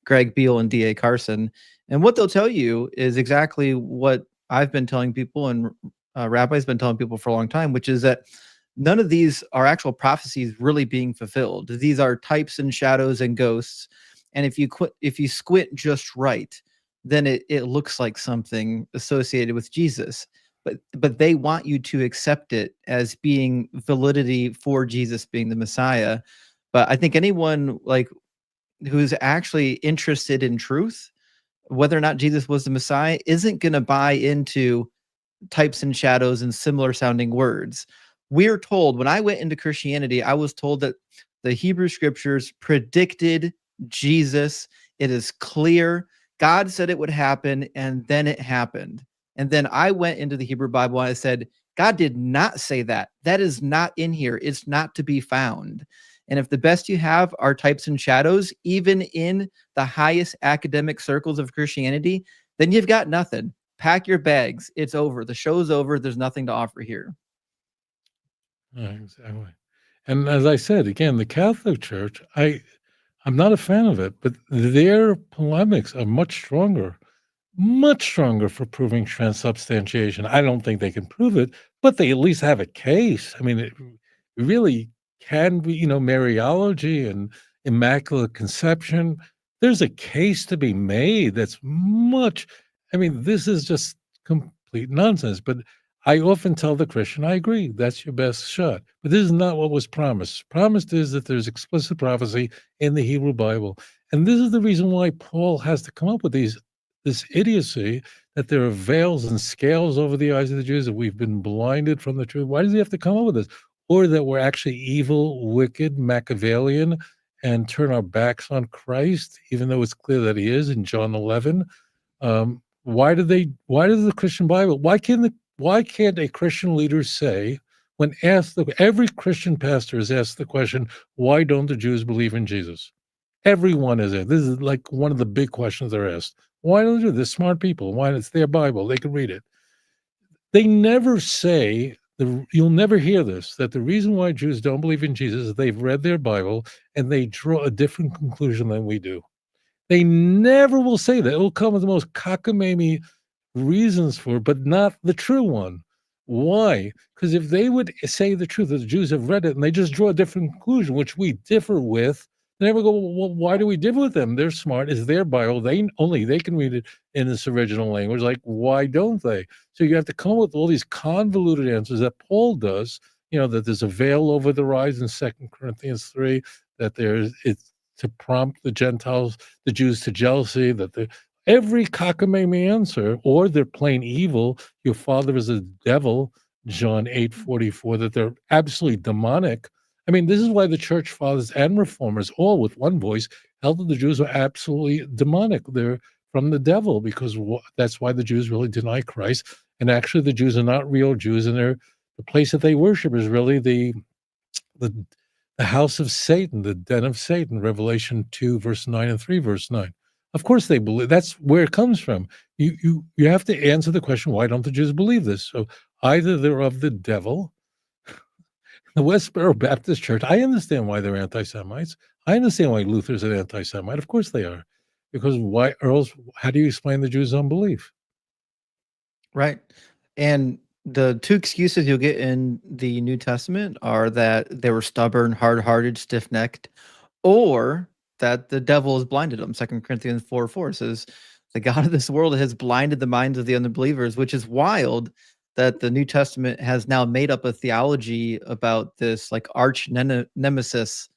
Greg Beale and D.A. Carson. And what they'll tell you is exactly what I've been telling people and Rabbi's been telling people for a long time, which is that none of these are actual prophecies really being fulfilled. These are types and shadows and ghosts. And if you squint just right, then it looks like something associated with Jesus. But they want you to accept it as being validity for Jesus being the Messiah. But I think anyone like who's actually interested in truth, whether or not Jesus was the Messiah, isn't going to buy into types and shadows and similar sounding words. We're told, when I went into Christianity, I was told that the Hebrew scriptures predicted Jesus. It is clear. God said it would happen, and then it happened. And then I went into the Hebrew Bible and I said, God did not say that. That is not in here. It's not to be found. And if the best you have are types and shadows, even in the highest academic circles of Christianity, then you've got nothing. Pack your bags. It's over. The show's over. There's nothing to offer here. Yeah, exactly. And as I said, again, the Catholic Church, I'm not a fan of it, but their polemics are much stronger for proving transubstantiation. I don't think they can prove it, but they at least have a case. I mean, it really can be, Mariology and Immaculate Conception. There's a case to be made that's much, this is just complete nonsense. But I often tell the Christian, I agree, that's your best shot. But this is not what was promised. Promised is that there's explicit prophecy in the Hebrew Bible. And this is the reason why Paul has to come up with this idiocy that there are veils and scales over the eyes of the Jews, that we've been blinded from the truth. Why does he have to come up with this? Or that we're actually evil, wicked, Machiavellian, and turn our backs on Christ, even though it's clear that he is in John 11. Why does the Christian Bible, why can't a Christian leader say, when asked, every Christian pastor is asked the question, why don't the Jews believe in Jesus? Everyone is there. This is like one of the big questions they're asked. Why don't they do this? Smart people. Why? It's their Bible. They can read it. They never say, you'll never hear this, that the reason why Jews don't believe in Jesus is they've read their Bible and they draw a different conclusion than we do. They never will say that. It will come with the most cockamamie reasons for it, but not the true one. Why? Because if they would say the truth, that the Jews have read it and they just draw a different conclusion, which we differ with, they never go, well, why do we differ with them? They're smart. It's their Bible. They can read it in its original language. Like, why don't they? So you have to come up with all these convoluted answers that Paul does, that there's a veil over the rise in 2 Corinthians 3, that it's to prompt the Gentiles, the Jews to jealousy, that every cockamamie answer, or they're plain evil, your father is a devil, John 8:44, that they're absolutely demonic. This is why the church fathers and reformers, all with one voice, held that the Jews were absolutely demonic. They're from the devil, because that's why the Jews really deny Christ. And actually, the Jews are not real Jews, and the place that they worship is really the house of Satan, the den of Satan, Revelation 2, verse 9 and 3, verse 9. Of course they believe. That's where it comes from. You have to answer the question, why don't the Jews believe this? So either they're of the devil. The Westboro Baptist Church, I understand why they're anti-Semites. I understand why Luther's an anti-Semite. Of course they are. Because why, or else, how do you explain the Jews' unbelief? Right. And the two excuses you'll get in the New Testament are that they were stubborn, hard-hearted, stiff-necked, or that the devil has blinded them. 2 Corinthians 4:4 says, the God of this world has blinded the minds of the unbelievers, which is wild that the New Testament has now made up a theology about this like arch nemesis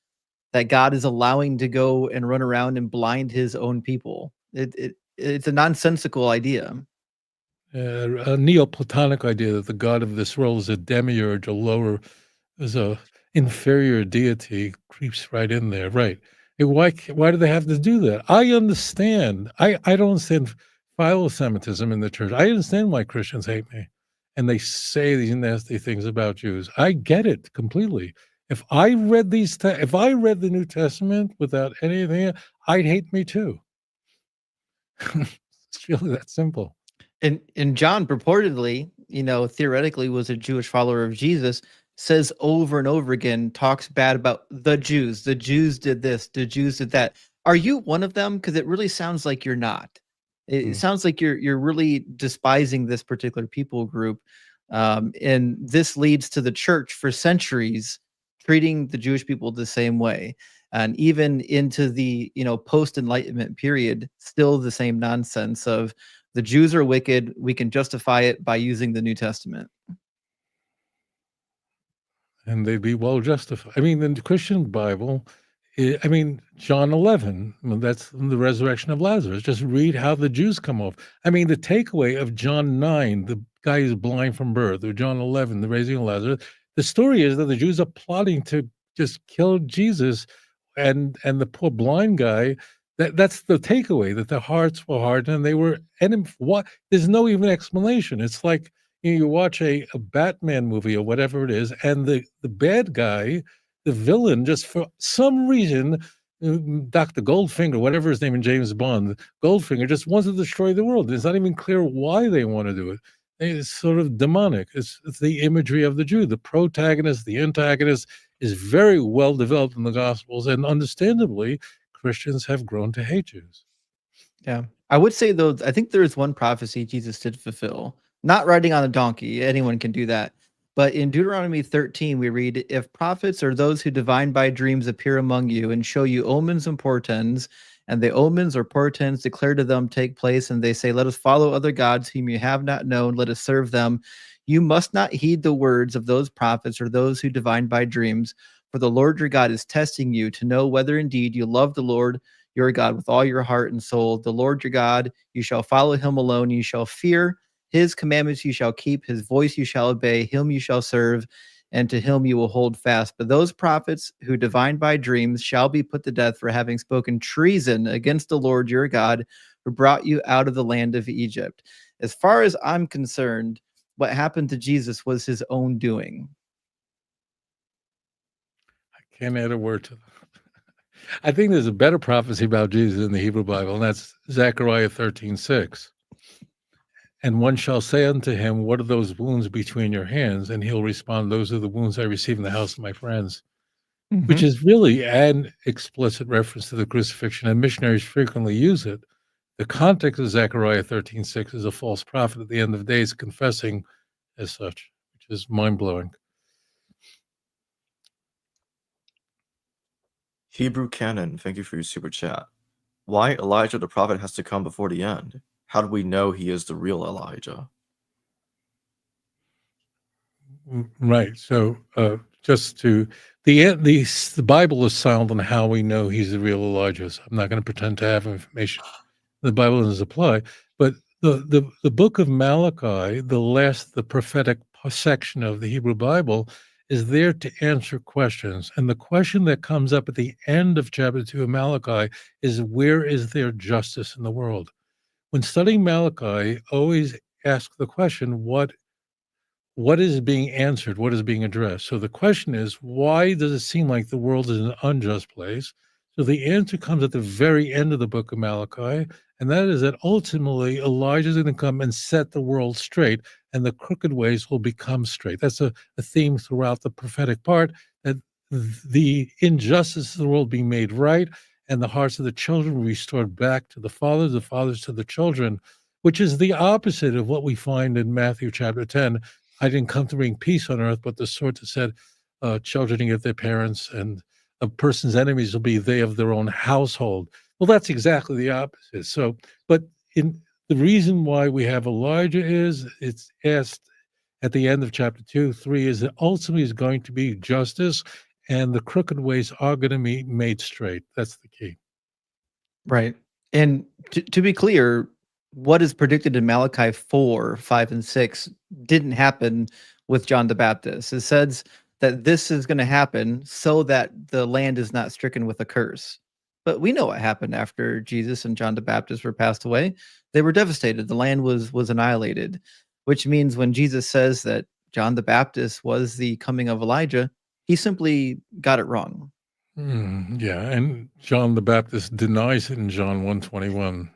that God is allowing to go and run around and blind his own people. It's a nonsensical idea. A Neoplatonic idea that the God of this world is a demiurge, is a inferior deity, creeps right in there, right? Why do they have to do that? I understand. I don't understand philo-Semitism in the church. I understand why Christians hate me, and they say these nasty things about Jews. I get it completely. If I read if I read the New Testament without anything, I'd hate me too. It's really that simple. And John purportedly, theoretically was a Jewish follower of Jesus, says over and over again, talks bad about the Jews. The Jews did this, the Jews did that. Are you one of them? Because it really sounds like you're not. It sounds like you're really despising this particular people group. And this leads to the church for centuries treating the Jewish people the same way. And even into the post-Enlightenment period, still the same nonsense of the Jews are wicked. We can justify it by using the New Testament. And they'd be well justified. I mean, the Christian Bible, John 11, that's the resurrection of Lazarus. Just read how the Jews come off. I mean, the takeaway of John 9, the guy who's blind from birth, or John 11, the raising of Lazarus, the story is that the Jews are plotting to just kill Jesus and the poor blind guy. That's the takeaway, that their hearts were hardened and they were what? There's no even explanation. It's like you watch a Batman movie or whatever it is, and the bad guy, the villain, just for some reason, Dr. Goldfinger, whatever his name in James Bond, Goldfinger just wants to destroy the world. It's not even clear why they want to do it. It's sort of demonic. It's the imagery of the Jew. The protagonist, the antagonist is very well developed in the Gospels, and understandably, Christians have grown to hate Jews. Yeah. I would say, though, I think there is one prophecy Jesus did fulfill. Not riding on a donkey. Anyone can do that. But in Deuteronomy 13, we read, if prophets or those who divine by dreams appear among you and show you omens and portents, and the omens or portents declare to them take place, and they say, let us follow other gods whom you have not known, let us serve them. You must not heed the words of those prophets or those who divine by dreams, for the Lord your God is testing you to know whether indeed you love the Lord your God with all your heart and soul. The Lord your God, you shall follow him alone. You shall fear his commandments. You shall keep his voice. You shall obey him. You shall serve, and to him you will hold fast. But those prophets who divine by dreams shall be put to death for having spoken treason against the Lord your God, who brought you out of the land of Egypt. As far as I'm concerned, what happened to Jesus was his own doing. I can't add a word to that. I think there's a better prophecy about Jesus in the Hebrew Bible, and that's Zechariah 13:6. And one shall say unto him, what are those wounds between your hands? And he'll respond, those are the wounds I received in the house of my friends, which is really an explicit reference to the crucifixion, and missionaries frequently use it. The context of Zechariah 13:6 is a false prophet at the end of days confessing as such, which is mind-blowing. Hebrew Canon, thank you for your super chat. Why Elijah the prophet has to come before the end? How do we know he is the real Elijah? Right. So just to the Bible is silent on how we know he's the real Elijah. So I'm not going to pretend to have information. The Bible doesn't apply, but the book of Malachi, the prophetic section of the Hebrew Bible, is there to answer questions. And the question that comes up at the end of chapter 2 of Malachi is, where is there justice in the world? When studying Malachi, always ask the question, what is being answered? What is being addressed? So the question is, why does it seem like the world is an unjust place? So the answer comes at the very end of the book of Malachi, and that is that ultimately Elijah is going to come and set the world straight, and the crooked ways will become straight. That's a theme throughout the prophetic part, that the injustice of the world being made right, and the hearts of the children restored back to the fathers to the children, which is the opposite of what we find in Matthew chapter 10. I didn't come to bring peace on earth, but the sword that said, children get their parents, and a person's enemies will be they of their own household. Well, that's exactly the opposite. So, but in the reason why we have Elijah is it's asked at the end of chapter 2, 3 is that ultimately is going to be justice, and the crooked ways are going to be made straight. That's the key. Right. And to be clear, what is predicted in Malachi 4, 5, and 6 didn't happen with John the Baptist. It says that this is going to happen so that the land is not stricken with a curse. But we know what happened after Jesus and John the Baptist were passed away. They were devastated. The land was annihilated, which means when Jesus says that John the Baptist was the coming of Elijah, He simply got it wrong. Yeah, and John the Baptist denies it in John 1:21.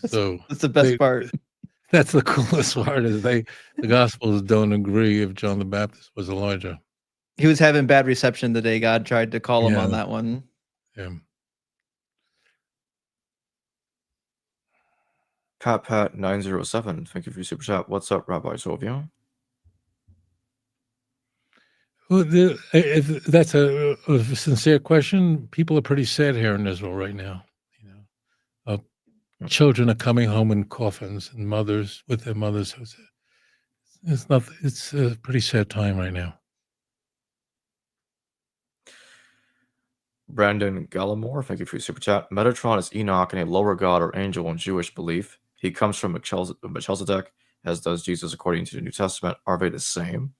So That's the best part. that's the coolest part is the Gospels don't agree if John the Baptist was Elijah. He was having bad reception the day God tried to call him on Yeah. that one. Yeah. Pat907, thank you for your super chat. What's up, Rabbi Tovia? Well, if that's a sincere question. People are pretty sad here in Israel right now. Children are coming home in coffins and mothers with their mothers. It's a pretty sad time right now. Brandon Gallimore, thank you for your super chat. Metatron is Enoch and a lower god or angel in Jewish belief. He comes from Melchizedek, as does Jesus according to the New Testament. Are they the same?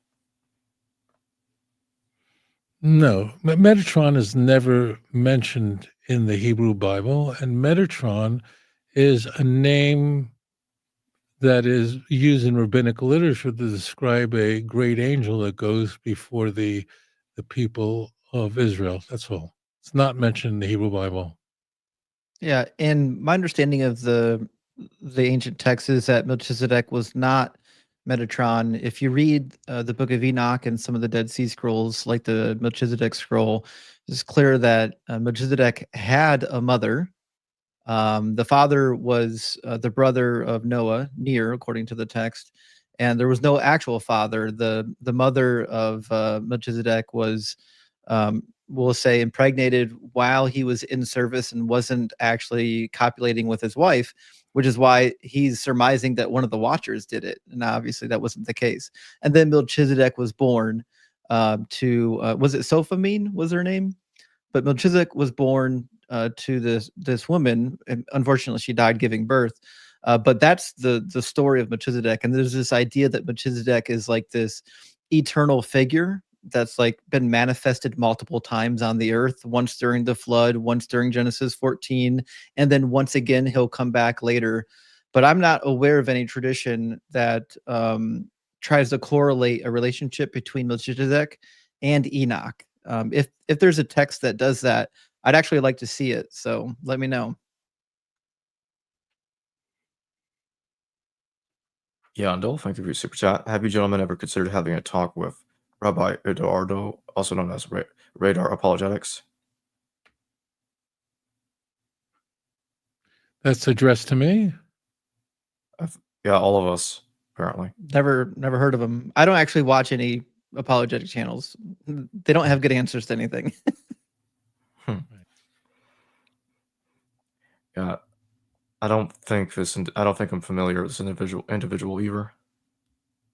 No, Metatron is never mentioned in the Hebrew Bible, and Metatron is a name that is used in rabbinic literature to describe a great angel that goes before the people of Israel. That's all. It's not mentioned in the Hebrew Bible. Yeah, and my understanding of the ancient texts is that Melchizedek was not Metatron. If you read the Book of Enoch and some of the Dead Sea Scrolls, like the Melchizedek scroll, it's clear that Melchizedek had a mother. The father was the brother of Noah, Ner, according to the text, and there was no actual father. The mother of Melchizedek was, we'll say, impregnated while he was in service and wasn't actually copulating with his wife, which is why he's surmising that one of the Watchers did it. And obviously that wasn't the case. And then Melchizedek was born to, was it Sophomine was her name? But Melchizedek was born to this woman, and unfortunately she died giving birth. But that's the story of Melchizedek, and there's this idea that Melchizedek is like this eternal figure that's like been manifested multiple times on the earth, once during the flood, once during Genesis 14, and then once again he'll come back later. But I'm not aware of any tradition that tries to correlate a relationship between Melchizedek and Enoch. If there's a text that does that, I'd actually like to see it. So let me know. Yandel, thank you for your super chat. Have you gentlemen ever considered having a talk with Rabbi Eduardo, also known as Radar Apologetics? That's addressed to me? Yeah, all of us, apparently. Never heard of them. I don't actually watch any apologetic channels. They don't have good answers to anything. Yeah, I don't think I'm familiar with this individual either.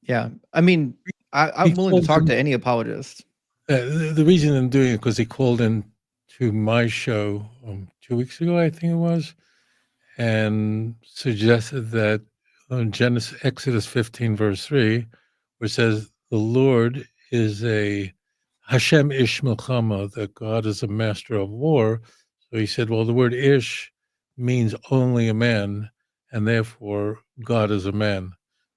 Yeah, I mean, I'm willing to talk to any apologist. The reason I'm doing it because he called in to my show 2 weeks ago, I think it was, and suggested that Exodus 15 verse 3, where it says the Lord is a Hashem Ish Milchama, that God is a master of war. So he said, well, the word Ish means only a man, and therefore God is a man,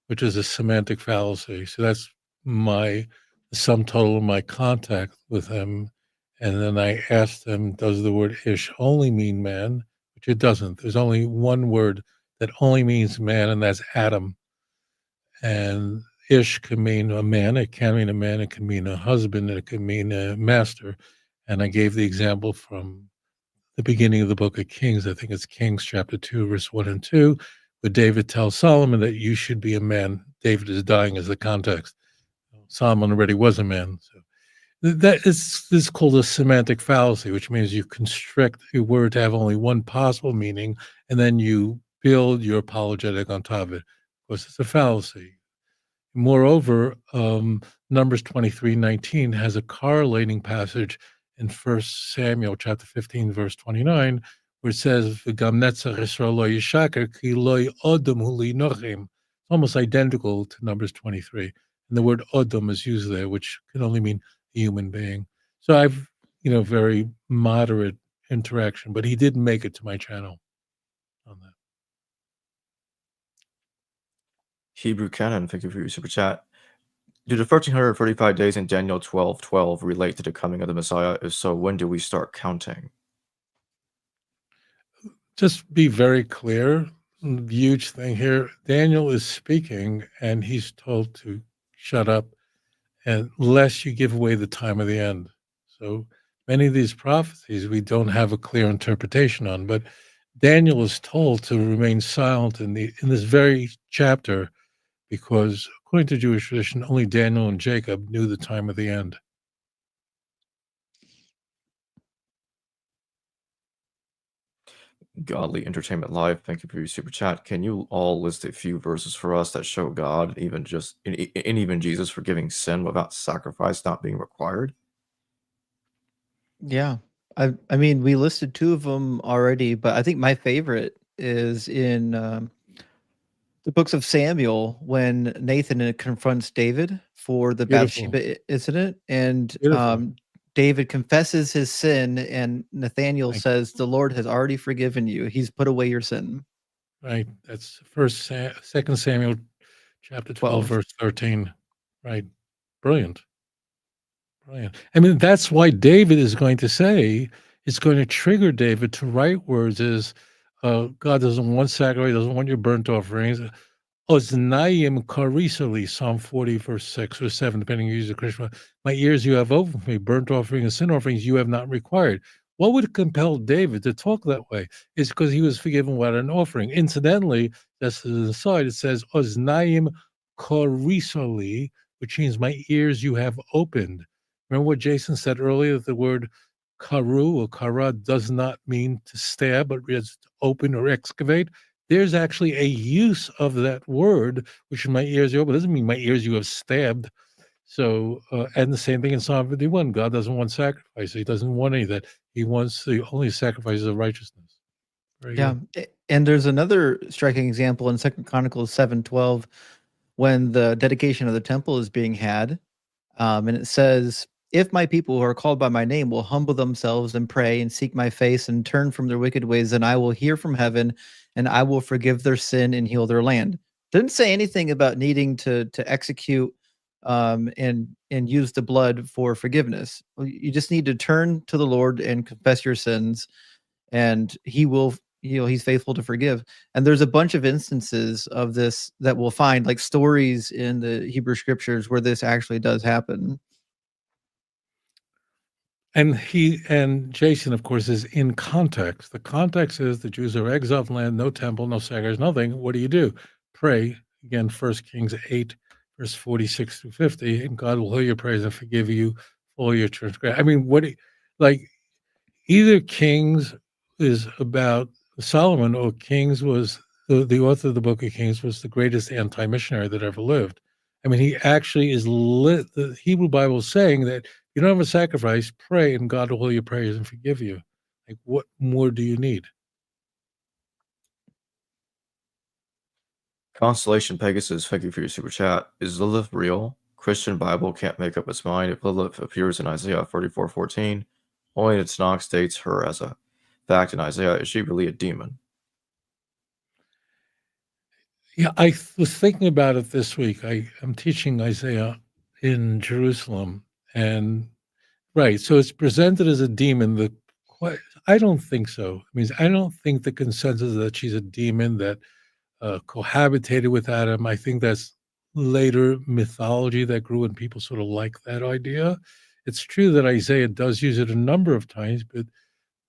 which is a semantic fallacy. So that's the sum total of my contact with him. And then I asked him, does the word Ish only mean man? Which it doesn't. There's only one word that only means man, and that's Adam. And Ish can mean a man, it can mean a man, it can mean a husband, it can mean a master. And I gave the example from the beginning of the book of Kings. I think it's Kings chapter 2, verse 1 and 2, where David tells Solomon that you should be a man. David is dying as the context. Solomon already was a man. So this is called a semantic fallacy, which means you constrict a word to have only one possible meaning, and then you build your apologetic on top of it. Of course, it's a fallacy. Moreover, Numbers 23:19 has a correlating passage in 1 Samuel chapter 15, verse 29, where it says, "V'gam netzach Yisrael lo yishaker ki lo odom hu li'nochim." Almost identical to Numbers 23. And the word odom is used there, which can only mean a human being. So I've, very moderate interaction, but he did make it to my channel on that. Hebrew Canon, thank you for your super chat. Do the 1335 days in Daniel 12:12 relate to the coming of the Messiah? If so, when do we start counting? Just be very clear. The huge thing here, Daniel is speaking and he's told to shut up unless you give away the time of the end. So many of these prophecies we don't have a clear interpretation on, but Daniel is told to remain silent in this very chapter because according to Jewish tradition, only Daniel and Jacob knew the time of the end. Godly Entertainment Live, thank you for your super chat. Can you all list a few verses for us that show God, even Jesus, forgiving sin without sacrifice not being required? Yeah. I mean, we listed two of them already, but I think my favorite is in the books of Samuel when Nathan confronts David for the Beautiful. Bathsheba incident, and Beautiful. David confesses his sin, and Nathaniel Thank says, "The Lord has already forgiven you. He's put away your sin." Right. That's Second Samuel chapter 12, 12. verse 13. Right. Brilliant. Brilliant. I mean, that's why David is going to say, it's going to trigger David to write words as God doesn't want sacrifice, doesn't want your burnt offerings. Oznayim karisali, Psalm 40, verse 6 or 7, depending on you use the Christian. My ears you have opened for me, burnt offering and sin offerings you have not required. What would compel David to talk that way? It's because he was forgiven without an offering. Incidentally, just as an aside, it says Oznayim karisali, which means my ears you have opened. Remember what Jason said earlier, that the word karu or kara does not mean to stab, but it's to open or excavate. There's actually a use of that word, which in my ears you open. It doesn't mean my ears you have stabbed. So, and the same thing in Psalm 51. God doesn't want sacrifice. He doesn't want any of that. He wants the only sacrifices of righteousness. Very Yeah. good. And there's another striking example in Second Chronicles 7:12 when the dedication of the temple is being had. And it says, "If my people who are called by my name will humble themselves and pray and seek my face and turn from their wicked ways, then I will hear from heaven and I will forgive their sin and heal their land." Didn't say anything about needing to execute and use the blood for forgiveness. You just need to turn to the Lord and confess your sins, and He will. He's faithful to forgive. And there's a bunch of instances of this that we'll find, like stories in the Hebrew scriptures where this actually does happen. And Jason, of course, is in context. The context is the Jews are exiled from land, no temple, no sacrifice, nothing. What do? Pray. Again, 1 Kings 8, verse 46 through 50, and God will hear your prayers and forgive you all your transgressions. I mean, like either Kings is about Solomon or Kings was the author of the book of Kings was the greatest anti-missionary that ever lived. I mean, he actually is the Hebrew Bible is saying that you don't have a sacrifice, pray, and God will hear your prayers and forgive you. Like, what more do you need? Constellation Pegasus, thank you for your super chat. Is Lilith real? Christian Bible can't make up its mind if Lilith appears in Isaiah 34:14. Only the Tanakh states her as a fact in Isaiah. Is she really a demon? Yeah, I was thinking about it this week. I'm teaching Isaiah in Jerusalem, and right, so it's presented as a demon. I don't think so. I mean, I don't think the consensus is that she's a demon that cohabitated with Adam. I think that's later mythology that grew, and people sort of like that idea. It's true that Isaiah does use it a number of times, but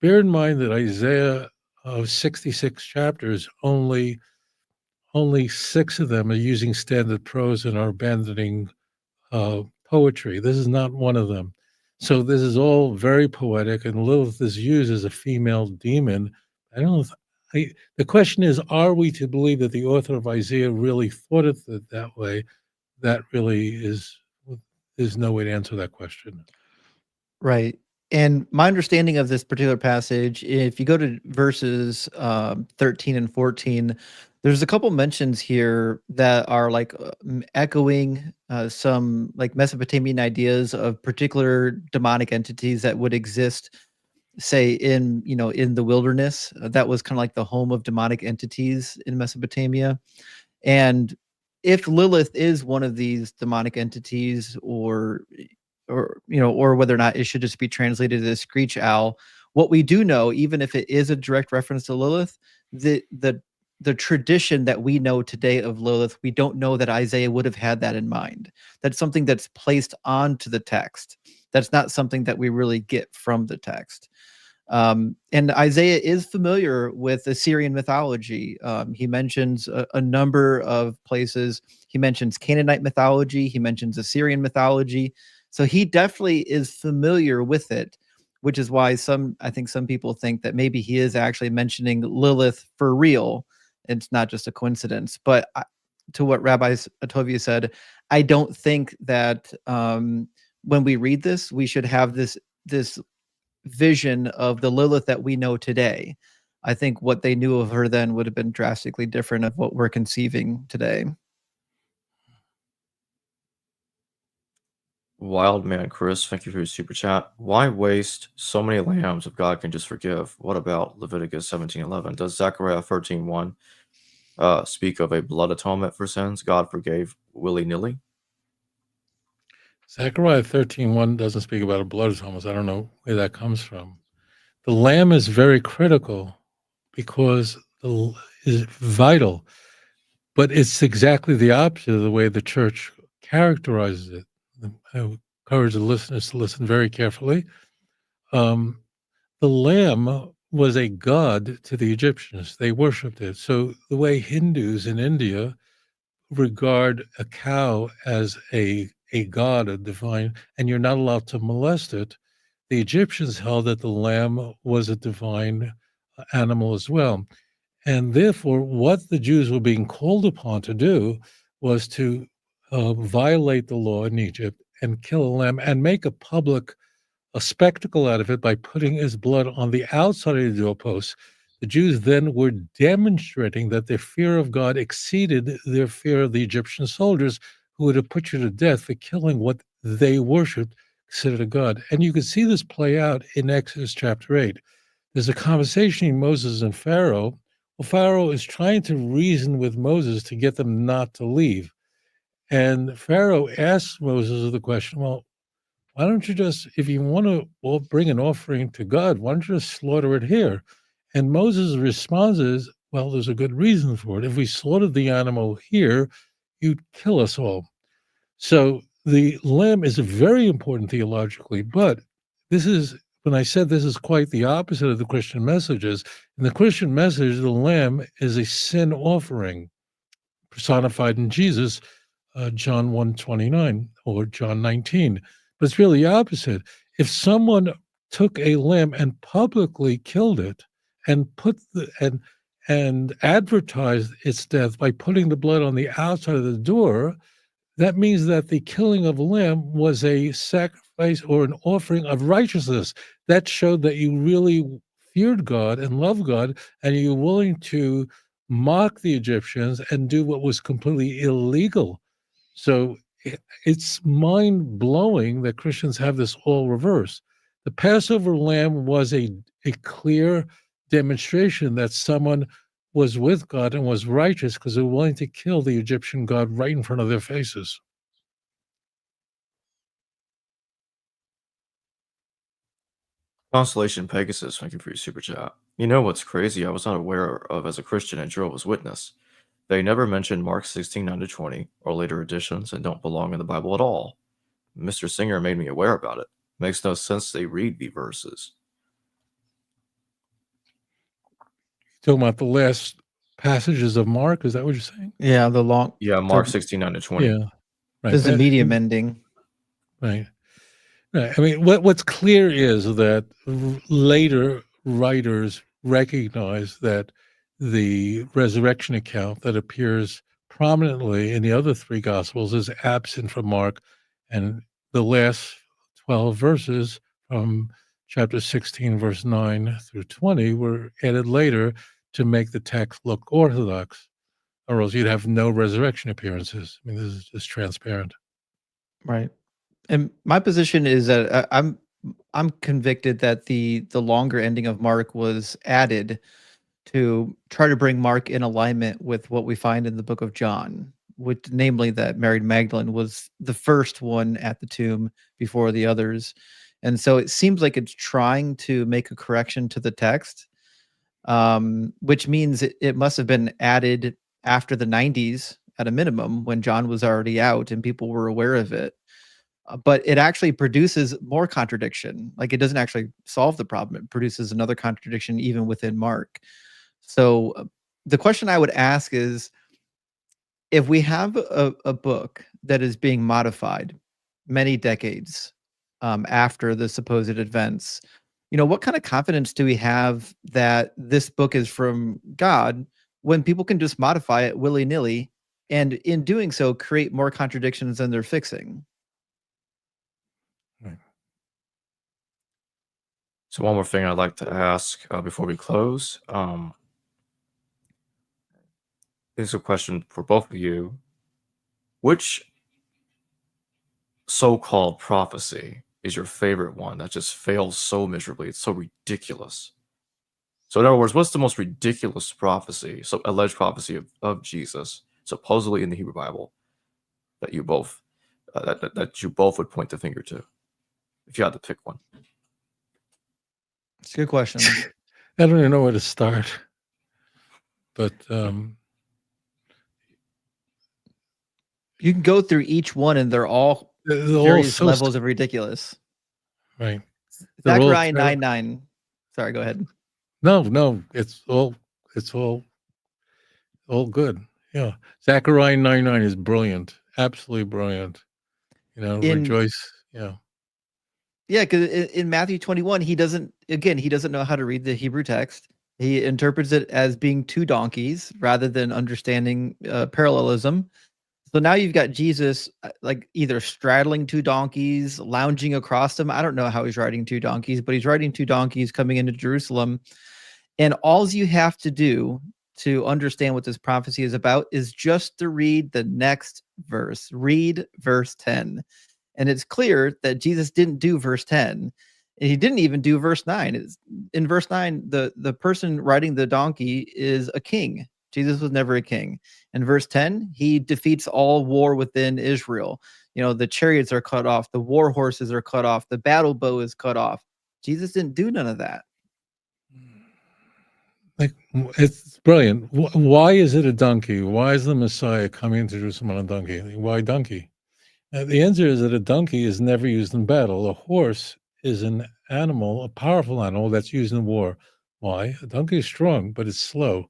bear in mind that Isaiah of 66 chapters, only 6 of them are using standard prose and are abandoning poetry. This is not one of them. So this is all very poetic, and Lilith is used as a female demon. I don't. The question is, are we to believe that the author of Isaiah really thought it that way? That really is. There's no way to answer that question. Right. And my understanding of this particular passage, if you go to verses 13 and 14, there's a couple mentions here that are like echoing some like Mesopotamian ideas of particular demonic entities that would exist, say in the wilderness. That was kind of like the home of demonic entities in Mesopotamia. And if Lilith is one of these demonic entities, or whether or not it should just be translated as screech owl, what we do know, even if it is a direct reference to Lilith, the tradition that we know today of Lilith, we don't know that Isaiah would have had that in mind. That's something that's placed onto the text. That's not something that we really get from the text. And Isaiah is familiar with Assyrian mythology. He mentions a number of places. He mentions Canaanite mythology. He mentions Assyrian mythology. So he definitely is familiar with it, which is why I think some people think that maybe he is actually mentioning Lilith for real. It's not just a coincidence. But to what Rabbi Tovia said, I don't think that when we read this, we should have this vision of the Lilith that we know today. I think what they knew of her then would have been drastically different of what we're conceiving today. Wild Man Chris, thank you for your super chat. Why waste so many lambs if God can just forgive? What about Leviticus 17:11? Does Zechariah 13:1 speak of a blood atonement for sins God forgave willy-nilly? Zechariah 13:1 doesn't speak about a blood atonement. I don't know where that comes from. The lamb is very critical because is vital, but it's exactly the opposite of the way the church characterizes it. I encourage the listeners to listen very carefully. The lamb was a god to the Egyptians. They worshipped it. So the way Hindus in India regard a cow as a god, a divine, and you're not allowed to molest it, the Egyptians held that the lamb was a divine animal as well. And therefore, what the Jews were being called upon to do was to violate the law in Egypt and kill a lamb and make a spectacle out of it by putting his blood on the outside of the doorpost. The Jews then were demonstrating that their fear of God exceeded their fear of the Egyptian soldiers who would have put you to death for killing what they worshipped, considered a god. And you can see this play out in Exodus chapter 8. There's a conversation between Moses and Pharaoh. Well, Pharaoh is trying to reason with Moses to get them not to leave. And Pharaoh asks Moses the question, well, why don't you just, if you want to bring an offering to God, why don't you just slaughter it here? And Moses' response is, well, there's a good reason for it. If we slaughtered the animal here, you'd kill us all. So the lamb is very important theologically, but when I said this is quite the opposite of the Christian messages. In the Christian message, the lamb is a sin offering personified in Jesus, John 1:29 or John 19. But it's really the opposite. If someone took a lamb and publicly killed it and and advertised its death by putting the blood on the outside of the door, that means that the killing of a lamb was a sacrifice or an offering of righteousness. That showed that you really feared God and loved God, and you were willing to mock the Egyptians and do what was completely illegal. So it's mind-blowing that Christians have this all reversed. The Passover lamb was a clear demonstration that someone was with God and was righteous because they were willing to kill the Egyptian god right in front of their faces. Constellation Pegasus, thank you for your super chat. You know what's crazy? I was not aware of as a Christian and Jehovah's Witness. They never mention Mark 16:9-20 or later editions and don't belong in the Bible at all. Mr. Singer made me aware about it. Makes no sense they read the verses. Talking about the last passages of Mark, is that what you're saying? Yeah, Mark 16:9-20. Yeah, right. There's a medium ending. Right. Right. I mean, what's clear is that later writers recognize that the resurrection account that appears prominently in the other three Gospels is absent from Mark, and the last 12 verses from chapter 16, verse 9 through 20 were added later to make the text look orthodox, or else you'd have no resurrection appearances. I mean, this is just transparent. Right. And my position is that I'm convicted that the longer ending of Mark was added to try to bring Mark in alignment with what we find in the book of John, namely that Mary Magdalene was the first one at the tomb before the others. And so it seems like it's trying to make a correction to the text, which means it must have been added after the 90s at a minimum, when John was already out and people were aware of it. But it actually produces more contradiction. Like, it doesn't actually solve the problem. It produces another contradiction even within Mark. So the question I would ask is, if we have a book that is being modified many decades after the supposed events, what kind of confidence do we have that this book is from God when people can just modify it willy-nilly, and in doing so create more contradictions than they're fixing? Right. So one more thing I'd like to ask before we close. This is a question for both of you. Which so-called prophecy is your favorite one that just fails so miserably? It's so ridiculous. So in other words, what's the most ridiculous prophecy, so alleged prophecy of Jesus, supposedly in the Hebrew Bible, that you both that you both would point the finger to, if you had to pick one? It's a good question. I don't even know where to start. But You can go through each one, and they're all they're all various so levels of ridiculous. right. They're all Zechariah ter- 9:9. Sorry, go ahead. No, it's all good. Yeah. Zechariah 9:9 is brilliant. Absolutely brilliant. Rejoice. Yeah. Yeah, because in Matthew 21, he doesn't know how to read the Hebrew text. He interprets it as being two donkeys rather than understanding parallelism. So now you've got Jesus like either straddling two donkeys, lounging across them. I don't know how he's riding two donkeys, but he's riding two donkeys coming into Jerusalem. And all you have to do to understand what this prophecy is about is just to read the next verse. Read verse 10. And it's clear that Jesus didn't do verse 10. And he didn't even do verse 9. In verse 9, the person riding the donkey is a king. Jesus was never a king. In verse 10, he defeats all war within Israel. The chariots are cut off, the war horses are cut off, the battle bow is cut off. Jesus didn't do none of that. Like, it's brilliant. Why is it a donkey? Why is the Messiah coming into Jerusalem on a donkey? Why donkey? The answer is that a donkey is never used in battle. A horse is an animal, a powerful animal that's used in war. Why? A donkey is strong, but it's slow.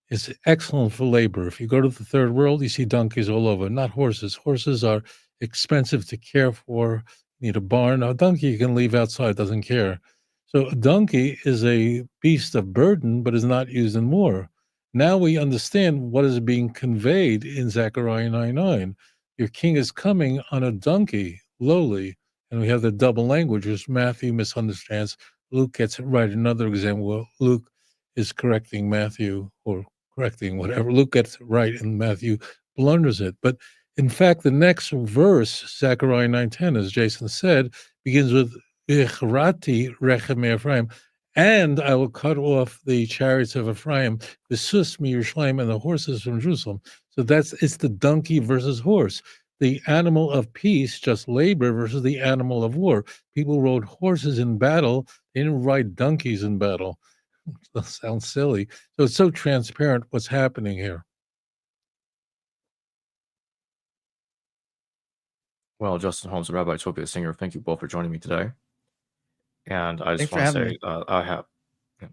It's excellent for labor. If you go to the third world, you see donkeys all over, not horses. Horses are expensive to care for. You need a barn. A donkey you can leave outside, doesn't care. So a donkey is a beast of burden, but is not used in war. Now we understand what is being conveyed in Zechariah 9:9. Your king is coming on a donkey, lowly. And we have the double language, which Matthew misunderstands. Luke gets it right. Another example, Luke is correcting Matthew, or correcting whatever. Luke gets it right and Matthew blunders it. But in fact, the next verse, Zechariah 9:10, as Jason said, begins with V'ichrati rechem Ephraim, and I will cut off the chariots of Ephraim, the sus Yerushalayim, and the horses from Jerusalem. So it's the donkey versus horse. The animal of peace, just labor, versus the animal of war. People rode horses in battle. They didn't ride donkeys in battle. That sounds silly. So it's so transparent what's happening here. Well, Justin Holmes and Rabbi Tovia Singer, thank you both for joining me today. And I just Thanks for want to having say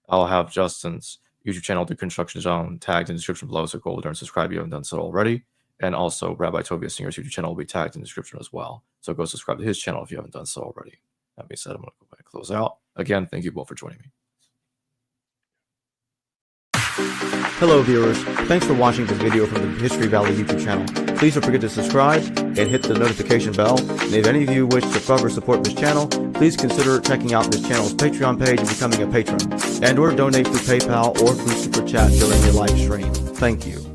I'll have Justin's YouTube channel, The Construction Zone, tagged in the description below, so go over there and subscribe if you haven't done so already. And also, Rabbi Tovia Singer's YouTube channel will be tagged in the description as well. So go subscribe to his channel if you haven't done so already. That being said, I'm going to go back and close out. Again, thank you both for joining me. Hello viewers, thanks for watching this video from the History Valley YouTube channel. Please don't forget to subscribe and hit the notification bell. And if any of you wish to further support this channel, please consider checking out this channel's Patreon page and becoming a patron. And or donate through PayPal or through Super Chat during your live stream. Thank you.